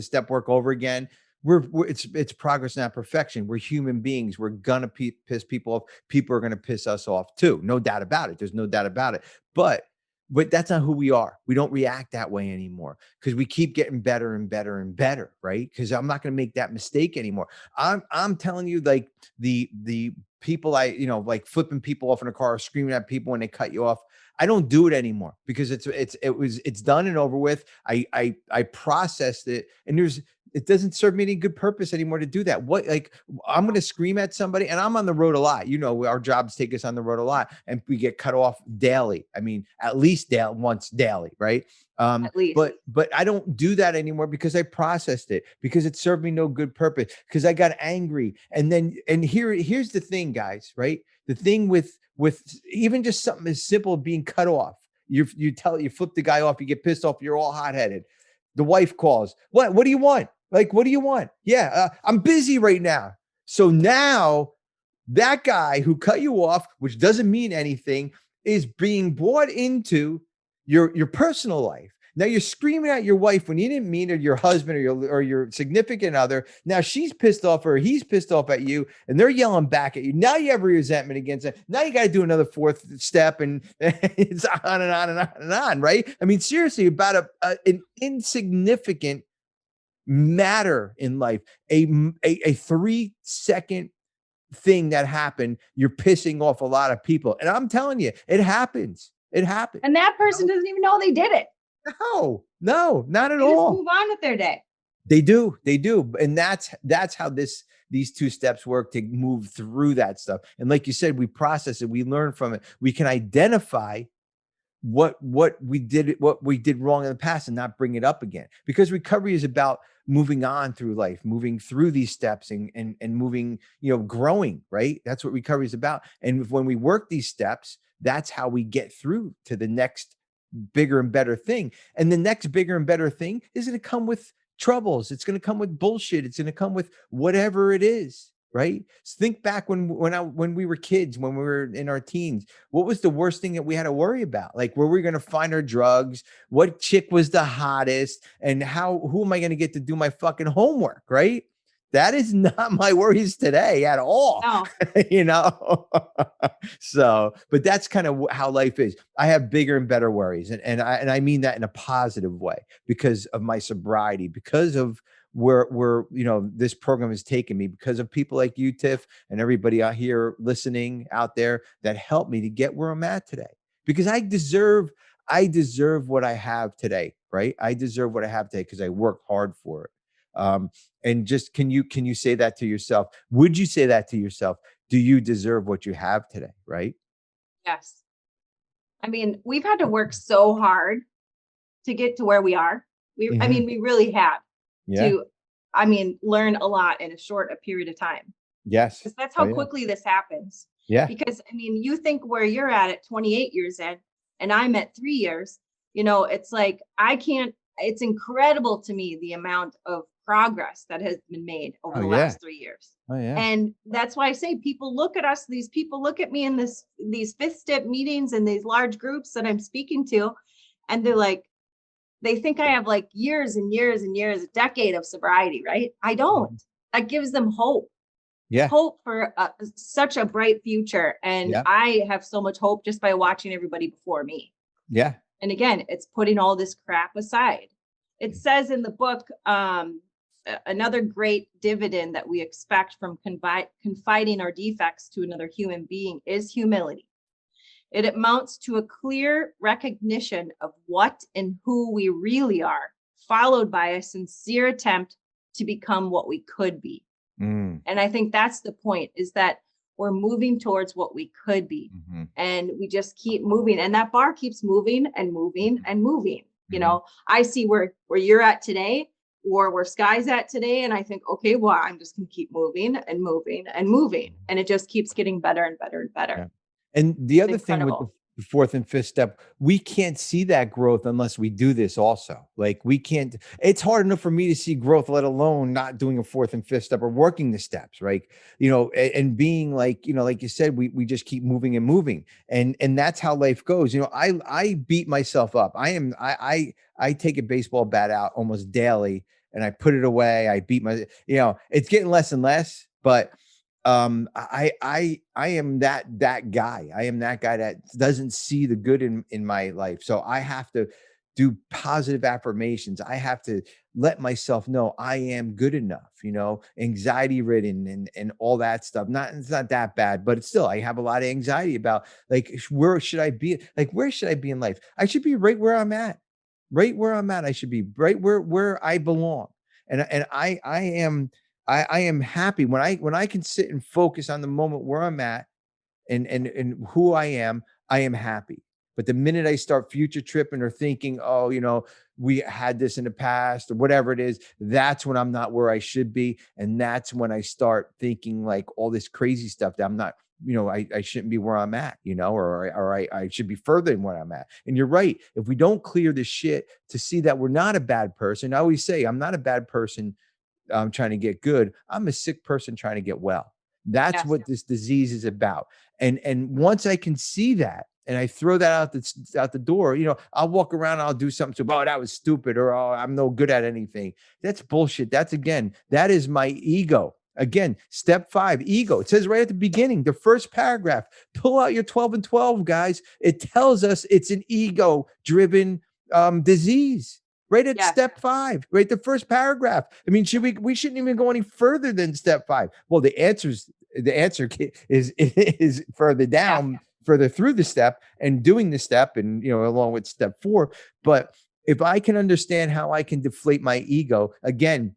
step work over again, it's progress, not perfection. We're human beings. We're gonna piss people off. People are gonna piss us off too. No doubt about it. There's no doubt about it. But that's not who we are. We don't react that way anymore because we keep getting better and better and better, right? Because I'm not going to make that mistake anymore. I'm telling you, like the people like flipping people off in a car, screaming at people when they cut you off. I don't do it anymore because it's done and over with. I processed it, and It doesn't serve me any good purpose anymore to do that. What, like, I'm going to scream at somebody, and I'm on the road a lot. You know, our jobs take us on the road a lot, and we get cut off daily. I mean, at least once daily, right? At least. But I don't do that anymore because I processed it, because it served me no good purpose, because I got angry. And here's the thing, guys, right? The thing with even just something as simple as being cut off. You flip the guy off, you get pissed off, you're all hot-headed. The wife calls. What do you want? Like, what do you want? Yeah, I'm busy right now. So now that guy who cut you off, which doesn't mean anything, is being brought into your personal life. Now you're screaming at your wife when you didn't mean it, your husband or your significant other. Now she's pissed off, or he's pissed off at you, and they're yelling back at you. Now you have resentment against it. Now you got to do another fourth step, and it's on and on and on and on, right? I mean, seriously, about an insignificant matter in life, a 3-second thing that happened, you're pissing off a lot of people. And I'm telling you, it happens. It happens. And that person doesn't even know they did it. No, not at They all. just move on with their day. They do. And that's how these 2 steps work to move through that stuff. And like you said, we process it, we learn from it. We can identify what we did wrong in the past and not bring it up again, because recovery is about moving on through life, moving through these steps and moving, growing, right? That's what recovery is about. And when we work these steps, that's how we get through to the next bigger and better thing. And the next bigger and better thing is going to come with troubles. It's going to come with bullshit. It's going to come with whatever it is. Right? So think back when we were kids, when we were in our teens, what was the worst thing that we had to worry about? Like, where we're going to find our drugs, what chick was the hottest, and who am I going to get to do my fucking homework? Right? That is not my worries today at all. No. So, but that's kind of how life is. I have bigger and better worries. And I mean that in a positive way, because of my sobriety, because of where this program has taken me, because of people like you, Tiff, and everybody out here listening out there that helped me to get where I'm at today, because I deserve what I have today, right? I deserve what I have today because I worked hard for it. And just, can you say that to yourself? Would you say that to yourself? Do you deserve what you have today? Right? Yes. I mean, we've had to work so hard to get to where we are. I mean, we really have. Yeah. Learn a lot in a short period of time. Yes. Because that's how quickly this happens. Yeah. Because you think where you're at 28 years in, and I'm at 3 years, it's like, it's incredible to me, the amount of progress that has been made over the last 3 years. Oh yeah. And that's why I say, people look at us, these people look at me in these 5th step meetings and these large groups that I'm speaking to, and they're like, they think I have like years and years and years, a decade of sobriety, right? I don't. That gives them hope. Yeah. Hope for such a bright future. And I have so much hope just by watching everybody before me. Yeah. And again, it's putting all this crap aside. It says in the book, another great dividend that we expect from confiding our defects to another human being is humility. It amounts to a clear recognition of what and who we really are, followed by a sincere attempt to become what we could be. And I think that's the point, is that we're moving towards what we could be. And we just keep moving. And that bar keeps moving and moving and moving. I see where you're at today, or where Sky's at today. And I think, okay, well, I'm just going to keep moving and moving and moving. And it just keeps getting better and better and better. Yeah. And the other thing with the 4th and 5th step, we can't see that growth unless we do this also. Like, it's hard enough for me to see growth, let alone not doing a 4th and 5th step or working the steps, right? And being like, like you said, we just keep moving and moving. And that's how life goes. I beat myself up. I take a baseball bat out almost daily and I put it away. I beat it's getting less and less, but I am that guy. I am that guy that doesn't see the good in my life. So I have to do positive affirmations. I have to let myself know I am good enough, anxiety ridden and all that stuff. It's not that bad, but it's still, I have a lot of anxiety about, like, where should I be? Like, where should I be in life? I should be right where I'm at. I should be right where I belong. And I am happy when I can sit and focus on the moment where I'm at and who I am happy. But the minute I start future tripping or thinking, oh, we had this in the past or whatever it is, that's when I'm not where I should be. And that's when I start thinking like all this crazy stuff that I'm not, I shouldn't be where I'm at, or I should be further than where I'm at. And you're right. If we don't clear the shit to see that we're not a bad person, I always say I'm not a bad person trying to get good. I'm a sick person trying to get well. That's Yes. what this disease is about. And once I can see that and I throw that out the door, I'll walk around and I'll do something to, oh, that was stupid, or oh, I'm no good at anything. That's bullshit. That is my ego. Again, step 5, ego. It says right at the beginning, the first paragraph, pull out your 12 and 12, guys. It tells us it's an ego driven disease. Right at step 5, right? The first paragraph. I mean, we shouldn't even go any further than step 5. Well, the answer is further down, further through the step and doing the step and, along with step 4. But if I can understand how I can deflate my ego, again,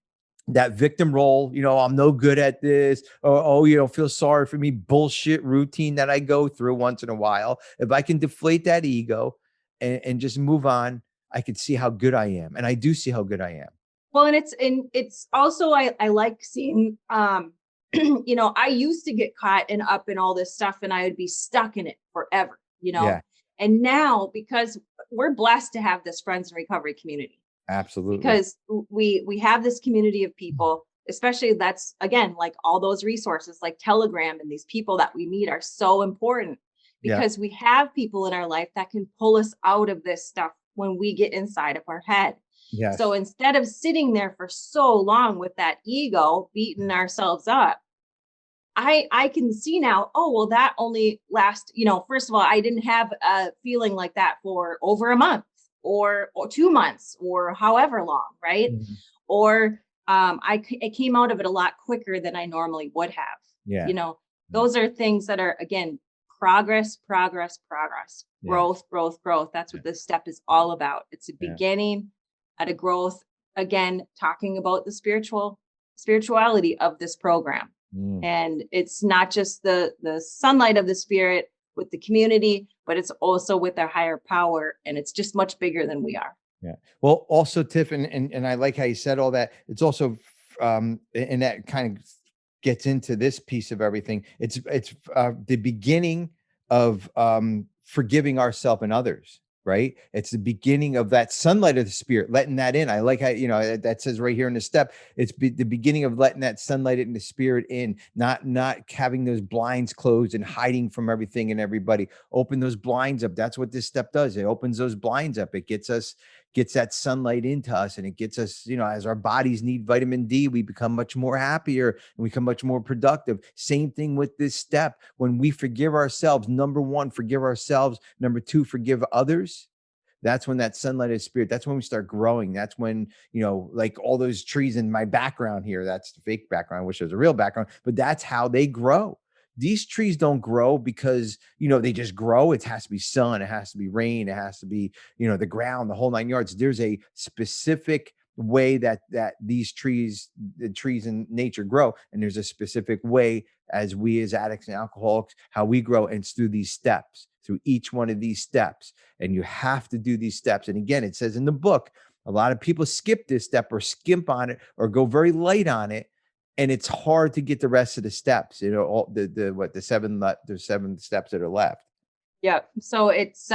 that victim role, I'm no good at this, or, oh, feel sorry for me, bullshit routine that I go through once in a while. If I can deflate that ego and just move on, I can see how good I am. And I do see how good I am. Well, and it's also, I like seeing, I used to get caught and up in all this stuff and I would be stuck in it forever, Yeah. And now, because we're blessed to have this friends in recovery community. Absolutely. Because we have this community of people, especially that's, again, like all those resources like Telegram, and these people that we meet are so important because we have people in our life that can pull us out of this stuff when we get inside of our head. Yes. So instead of sitting there for so long with that ego beating ourselves up, I can see now, oh, well, that only lasts, first of all, I didn't have a feeling like that for over a month or 2 months or however long, right? Mhm. Or I came out of it a lot quicker than I normally would have. Yeah. Those are things that are, again, progress, growth. That's what this step is all about. It's a beginning at a growth. Again, talking about the spirituality of this program. And it's not just the sunlight of the spirit with the community, but it's also with our higher power. And it's just much bigger than we are. Yeah. Well, also, Tiff, and I like how you said all that. It's also, and that kind of gets into this piece of everything. It's the beginning of forgiving ourselves and others. Right. It's the beginning of that sunlight of the spirit, letting that in. I like how, that says right here in the step, it's the beginning of letting that sunlight in the spirit in, not having those blinds closed and hiding from everything and everybody. Open those blinds up. That's what this step does. It opens those blinds up. It gets that sunlight into us, and it gets us, as our bodies need vitamin D, we become much more happier and we become much more productive. Same thing with this step. When we forgive ourselves, number 1, forgive ourselves. Number 2, forgive others. That's when that sunlight of spirit, that's when we start growing. That's when, like all those trees in my background here, that's the fake background. I wish it was a real background, but that's how they grow. These trees don't grow because, they just grow. It has to be sun. It has to be rain. It has to be, the ground, the whole 9 yards. There's a specific way that these trees, the trees in nature grow. And there's a specific way as we as addicts and alcoholics, how we grow. And it's through these steps, through each one of these steps. And you have to do these steps. And again, it says in the book, a lot of people skip this step or skimp on it or go very light on it. And it's hard to get the rest of the steps, all the 7 steps that are left. Yeah. So it's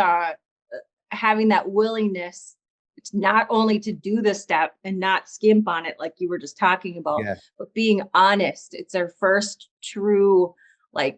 having that willingness, it's not only to do the step and not skimp on it, like you were just talking about, but being honest. It's our first true, I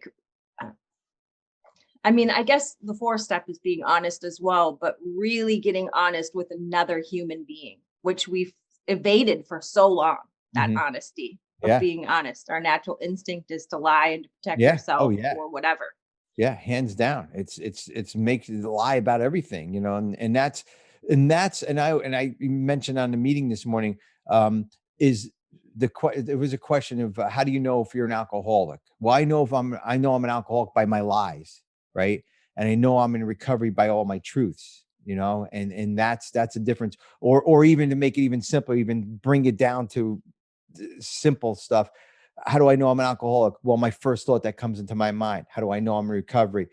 guess the 4th step is being honest as well, but really getting honest with another human being, which we've evaded for so long, that honesty. Of being honest. Our natural instinct is to lie and to protect yourself or whatever. Yeah, hands down. It's makes lie about everything, and I mentioned on the meeting this morning, there was a question of how do you know if you're an alcoholic? Well, I know I'm an alcoholic by my lies, right? And I know I'm in recovery by all my truths. and that's a difference. Or even to make it even simpler, even bring it down to simple stuff. How do I know I'm an alcoholic? Well, my first thought that comes into my mind. How do I know I'm in recovery?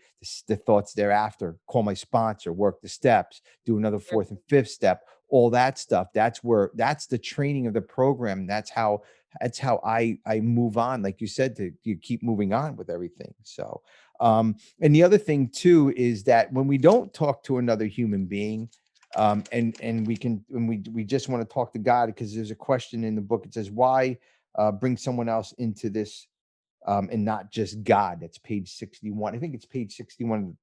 The thoughts thereafter. Call my sponsor, work the steps, do another fourth and fifth step, all that stuff. That's the training of the program. That's how I move on. Like you said, you keep moving on with everything. So, and the other thing too, is that when we don't talk to another human being, and we just want to talk to God, because there's a question in the book. It says, why bring someone else into this, and not just God? That's page 61. I think it's page 61.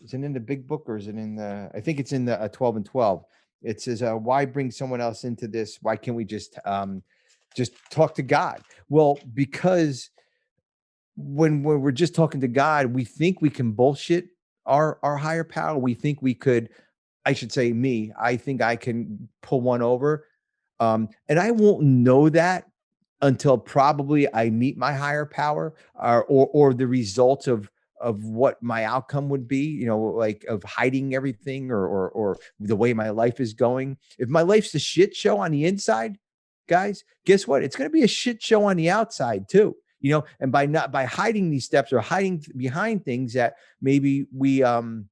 Is it in the big book, or is it in the, I think it's in the 12 and 12. It says, why bring someone else into this? Why can't we just talk to God? Well, because when we're just talking to God, we think we can bullshit our higher power. We think we could, I should say I think I can pull one over. And I won't know that until probably I meet my higher power, or the result of what my outcome would be, like of hiding everything, or the way my life is going. If my life's a shit show on the inside, guys, guess what? It's going to be a shit show on the outside too. And by hiding these steps, or hiding behind things that maybe we kind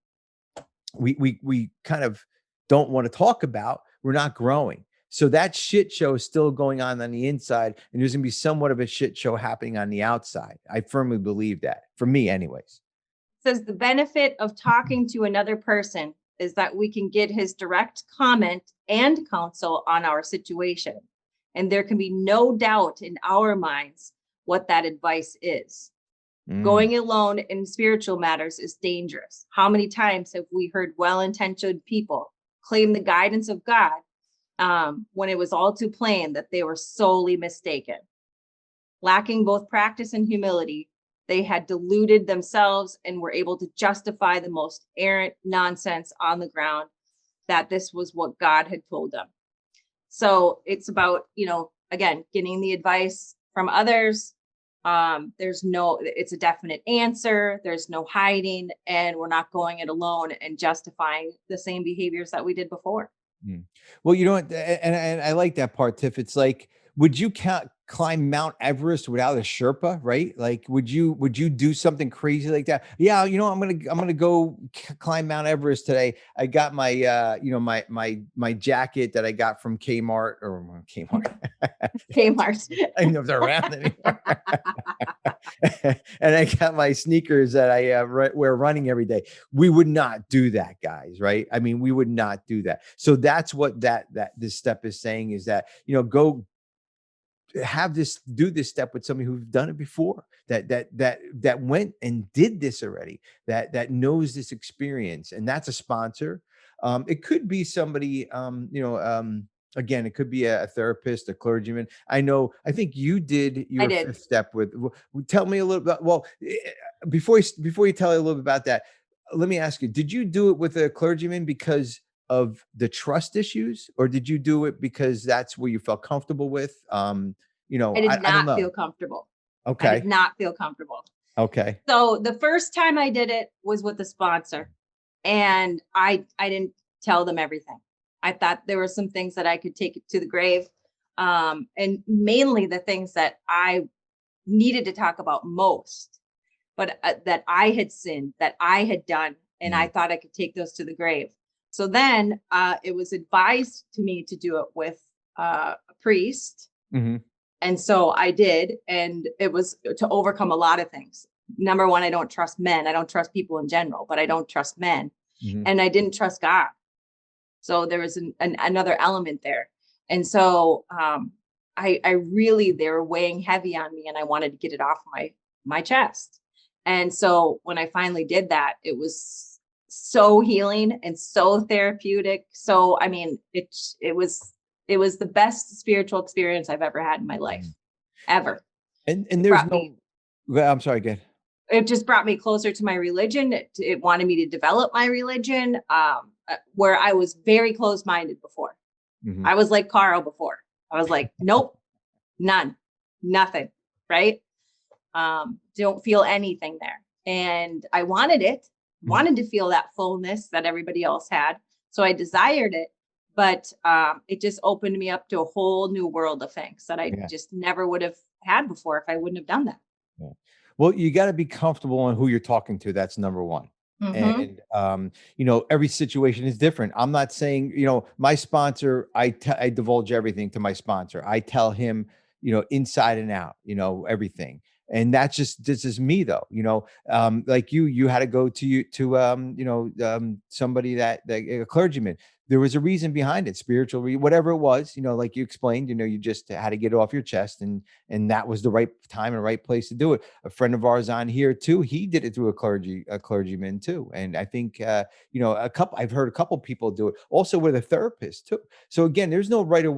of don't want to talk about, we're not growing. So that shit show is still going on the inside, and there's going to be somewhat of a shit show happening on the outside. I firmly believe that, for me anyways. It says the benefit of talking to another person is that we can get his direct comment and counsel on our situation. And there can be no doubt in our minds what that advice is. Going alone in spiritual matters is dangerous. How many times have we heard well-intentioned people claim the guidance of God, when it was all too plain that they were solely mistaken? Lacking both practice and humility, they had deluded themselves and were able to justify the most errant nonsense on the ground, that this was what God had told them. So it's about, again, getting the advice from others. It's a definite answer. There's no hiding, and we're not going it alone and justifying the same behaviors that we did before. Well, you know what, and I like that part, Tiff. It's like, would you climb Mount Everest without a Sherpa, right? Like, would you do something crazy like that? Yeah, I'm gonna go climb Mount Everest today. I got my my jacket that I got from Kmart. Kmart. I don't know if they're around anymore. And I got my sneakers that I wear running every day. We would not do that, guys, right? I mean, we would not do that. So that's what this step is saying, is that, go do this step with somebody who's done it before, that went and did this already, that knows this experience. And that's a sponsor. It could be somebody, again, it could be a therapist, a clergyman. I think you did your fifth step with. Tell me a little bit. Well, before you tell me a little bit about that, let me ask you: did you do it with a clergyman because of the trust issues, or did you do it because that's where you felt comfortable with? I did not feel comfortable. Okay. I did not feel comfortable. Okay. So the first time I did it was with the sponsor, and I didn't tell them everything. I thought there were some things that I could take to the grave, and mainly the things that I needed to talk about most, but that I had sinned, that I had done, and I thought I could take those to the grave. So then it was advised to me to do it with a priest. And so I did, and it was to overcome a lot of things. Number one, I don't trust men. I don't trust people in general, but I don't trust men. And I didn't trust God. So there was another element there. And so I really, they were weighing heavy on me, and I wanted to get it off my chest. And so when I finally did that, it was so healing and so therapeutic. So, I mean, it was the best spiritual experience I've ever had in my life, ever. And there's I'm sorry, again. It just brought me closer to my religion. It wanted me to develop my religion, where I was very closed-minded before. I was like Carl before. I was like, nope, nothing, right? Don't feel anything there. And I wanted it, wanted to feel that fullness that everybody else had. So I desired it, but it just opened me up to a whole new world of things that I Yeah. just never would have had before if I wouldn't have done that. Yeah. Well, you got to be comfortable in who you're talking to. That's number one. Mm-hmm. And every situation is different. I'm not saying, my sponsor, I divulge everything to my sponsor. I tell him, inside and out, everything. And this is me though, like you had to go to somebody that a clergyman. There was a reason behind it, spiritual, whatever it was, like you explained, you just had to get it off your chest, and that was the right time and right place to do it. A friend of ours on here too, he did it through a clergyman too. And I think, I've heard a couple people do it also with a therapist too. So again, there's no right or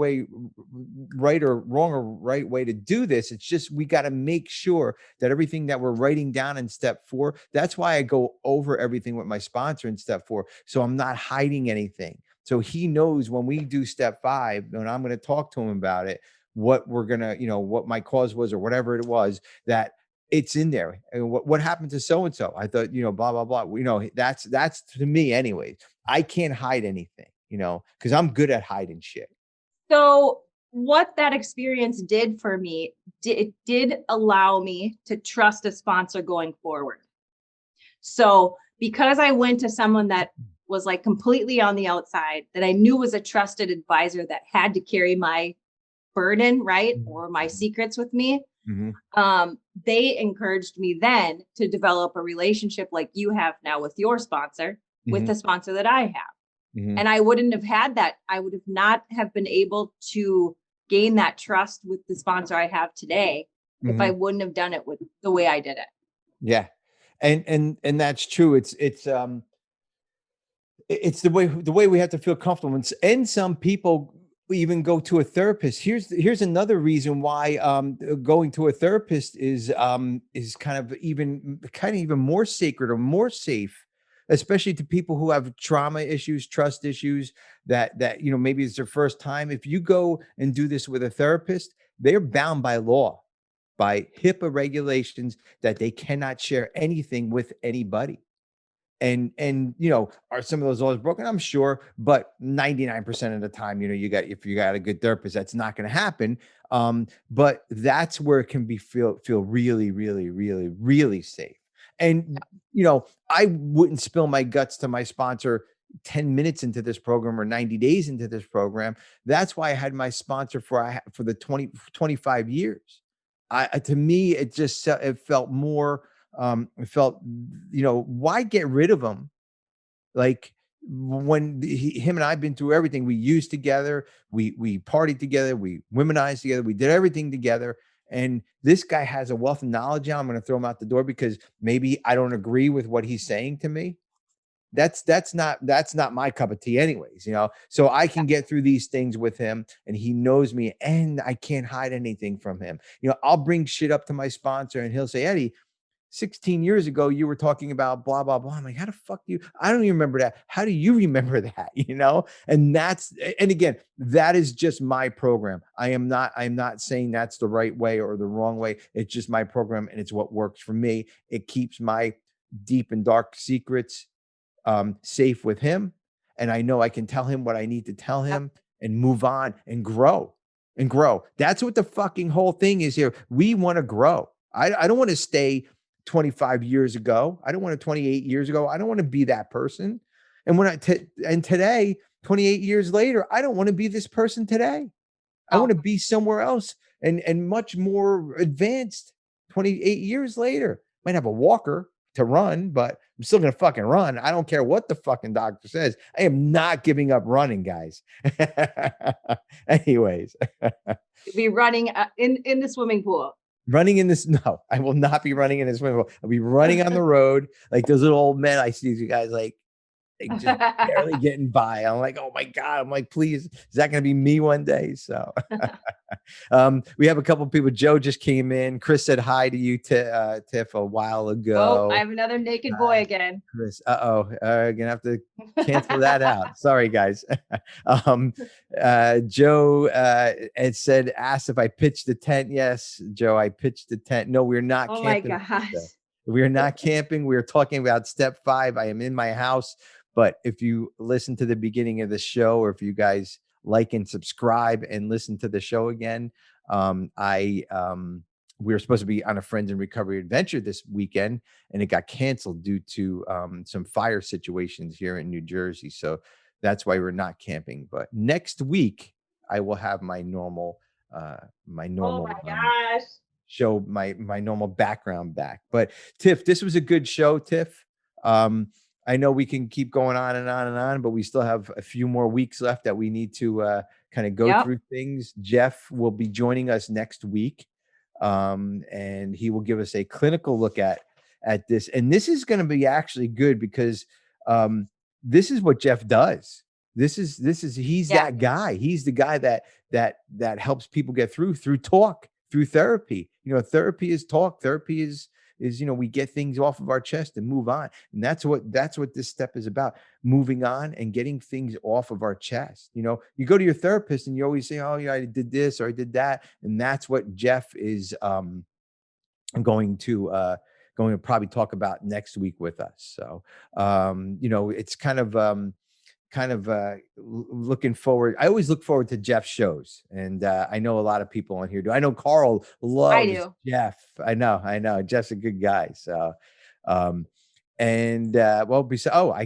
wrong or right way to do this. It's just, we got to make sure that everything that we're writing down in step 4, that's why I go over everything with my sponsor in step 4. So I'm not hiding anything. So he knows when we do step 5, and I'm going to talk to him about it, what we're going to, what my cause was or whatever it was, that it's in there. And what happened to so-and-so? I thought, blah, blah, blah. That's to me anyways. I can't hide anything, because I'm good at hiding shit. So what that experience did for me, it did allow me to trust a sponsor going forward. So because I went to someone that was like completely on the outside, that I knew was a trusted advisor that had to carry my burden, right? Or my secrets with me. Mm-hmm. They encouraged me then to develop a relationship like you have now with your sponsor, with the sponsor that I have. Mm-hmm. And I wouldn't have had that. I would have not have been able to gain that trust with the sponsor I have today if I wouldn't have done it with the way I did it. Yeah. And that's true. It's the way we have to feel comfortable. And some people even go to a therapist. Here's another reason why going to a therapist is kind of even more sacred or more safe, especially to people who have trauma issues, trust issues, that maybe it's their first time. If you go and do this with a therapist, they're bound by law, by HIPAA regulations, that they cannot share anything with anybody. And are some of those laws broken? I'm sure, but 99% of the time, if you got a good therapist, that's not going to happen. But that's where it can feel really, really, really, really safe. And I wouldn't spill my guts to my sponsor 10 minutes into this program or 90 days into this program. That's why I had my sponsor for the 25 years. To me, it felt more. It felt, why get rid of him? Like when him and I've been through everything. We used together, we partied together, we womenized together, we did everything together. And this guy has a wealth of knowledge. I'm going to throw him out the door because maybe I don't agree with what he's saying to me. That's not my cup of tea anyways, so I can get through these things with him, and he knows me, and I can't hide anything from him. I'll bring shit up to my sponsor and he'll say, Eddie, 16 years ago, you were talking about blah, blah, blah. I'm like, how the fuck I don't even remember that. How do you remember that? And again, that is just my program. I'm not saying that's the right way or the wrong way. It's just my program, and it's what works for me. It keeps my deep and dark secrets safe with him. And I know I can tell him what I need to tell him and move on and grow. That's what the fucking whole thing is here. We want to grow. I don't want to stay 25 years ago. I don't want to 28 years ago. I don't want to be that person. And today, 28 years later, I don't want to be this person today. I want to be somewhere else and much more advanced 28 years later. Might have a walker to run, but I'm still going to fucking run. I don't care what the fucking doctor says. I am not giving up running, guys. Anyways. Be running in the swimming pool. Running in this? No, I will not be running in this swimming pool. I'll be running on the road like those little old men. I see these guys like just barely getting by. I'm like, oh my God. I'm like, please, is that going to be me one day? So we have a couple of people. Joe just came in. Chris said hi to you, Tiff, a while ago. Oh, I have another naked boy again. Chris, gonna have to cancel that out. Sorry, guys. Joe had asked if I pitched the tent. Yes, Joe, I pitched the tent. No, we're not. Oh my gosh. We are not camping. We are talking about step 5. I am in my house. But if you listen to the beginning of the show, or if you guys like and subscribe and listen to the show again, we were supposed to be on a Friends in Recovery adventure this weekend, and it got canceled due to some fire situations here in New Jersey. So that's why we're not camping. But next week, I will have my normal Oh my gosh. show, my normal background back. But Tiff, this was a good show, Tiff. I know we can keep going on and on and on, but we still have a few more weeks left that we need to kind of go through things. Jeff will be joining us next week. And he will give us a clinical look at this. And this is going to be actually good because this is what Jeff does. He's that guy. He's the guy that helps people get through talk, through therapy. Therapy is talk. Therapy is we get things off of our chest and move on. And that's what this step is about, moving on and getting things off of our chest. You go to your therapist and you always say, oh yeah, I did this or I did that. And that's what Jeff is going to probably talk about next week with us. So, it's kind of looking forward. I always look forward to Jeff's shows. And I know a lot of people on here do. I know Carl loves Jeff. I know. Jeff's a good guy. So, I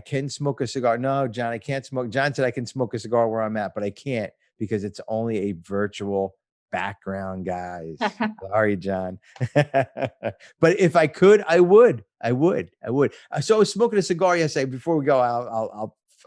can smoke a cigar. No, John, I can't smoke. John said I can smoke a cigar where I'm at, but I can't because it's only a virtual background, guys. Sorry, John. But if I could, I would. So I was smoking a cigar yesterday. Before we go,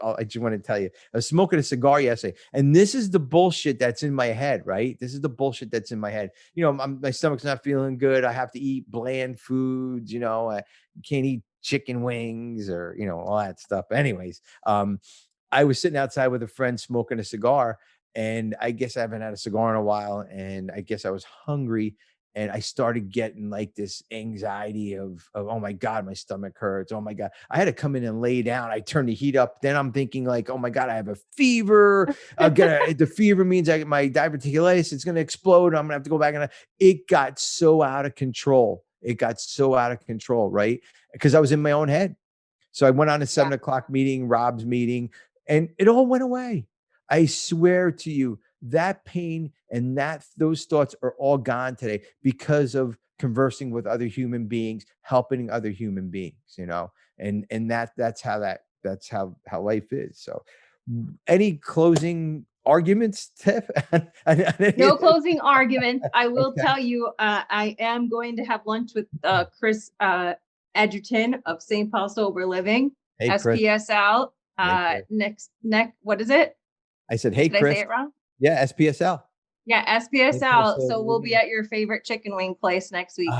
I just want to tell you, I was smoking a cigar yesterday, and this is the bullshit that's in my head, right? This is the bullshit that's in my head. My stomach's not feeling good. I have to eat bland foods. I can't eat chicken wings or, all that stuff. Anyways, I was sitting outside with a friend smoking a cigar, and I guess I haven't had a cigar in a while, and I guess I was hungry. And I started getting like this anxiety of, oh my God, my stomach hurts. Oh my God. I had to come in and lay down. I turned the heat up. Then I'm thinking like, oh my God, I have a fever. The fever means my diverticulitis, it's going to explode. I'm going to have to go back. And it got so out of control. Right? Because I was in my own head. So I went on a 7 o'clock meeting, Rob's meeting, and it all went away. I swear to you, that pain and those thoughts are all gone today because of conversing with other human beings, helping other human beings, and that's how life is. So any closing arguments, Tiff? No closing arguments. I will tell you, I am going to have lunch with Chris Edgerton of St. Paul Sober Living, hey, SPSL. Next, what is it? I said, hey, Did Chris. I say it wrong? Yeah, SPSL. Yeah, SPSL. So we'll be at your favorite chicken wing place next week.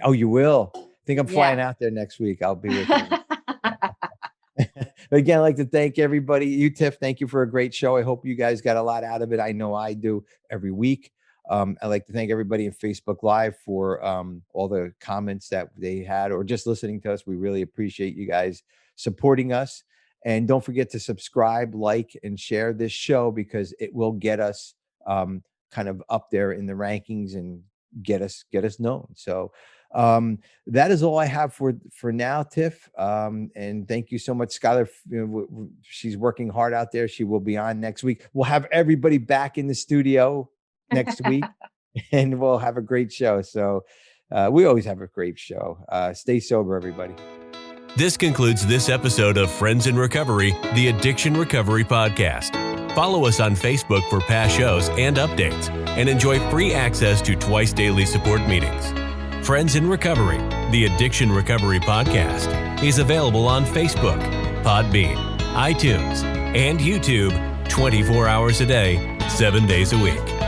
Oh, you will? I think I'm flying out there next week. I'll be with you. But again, I'd like to thank everybody. You, Tiff, thank you for a great show. I hope you guys got a lot out of it. I know I do every week. I'd like to thank everybody in Facebook Live for all the comments that they had or just listening to us. We really appreciate you guys supporting us. And don't forget to subscribe, like, and share this show because it will get us kind of up there in the rankings and get us known. So that is all I have for now, Tiff. And thank you so much, Skylar. She's working hard out there. She will be on next week. We'll have everybody back in the studio next week and we'll have a great show. So we always have a great show. Stay sober, everybody. This concludes this episode of Friends in Recovery, the Addiction Recovery Podcast. Follow us on Facebook for past shows and updates, and enjoy free access to twice daily support meetings. Friends in Recovery, the Addiction Recovery Podcast, is available on Facebook, Podbean, iTunes, and YouTube 24 hours a day, 7 days a week.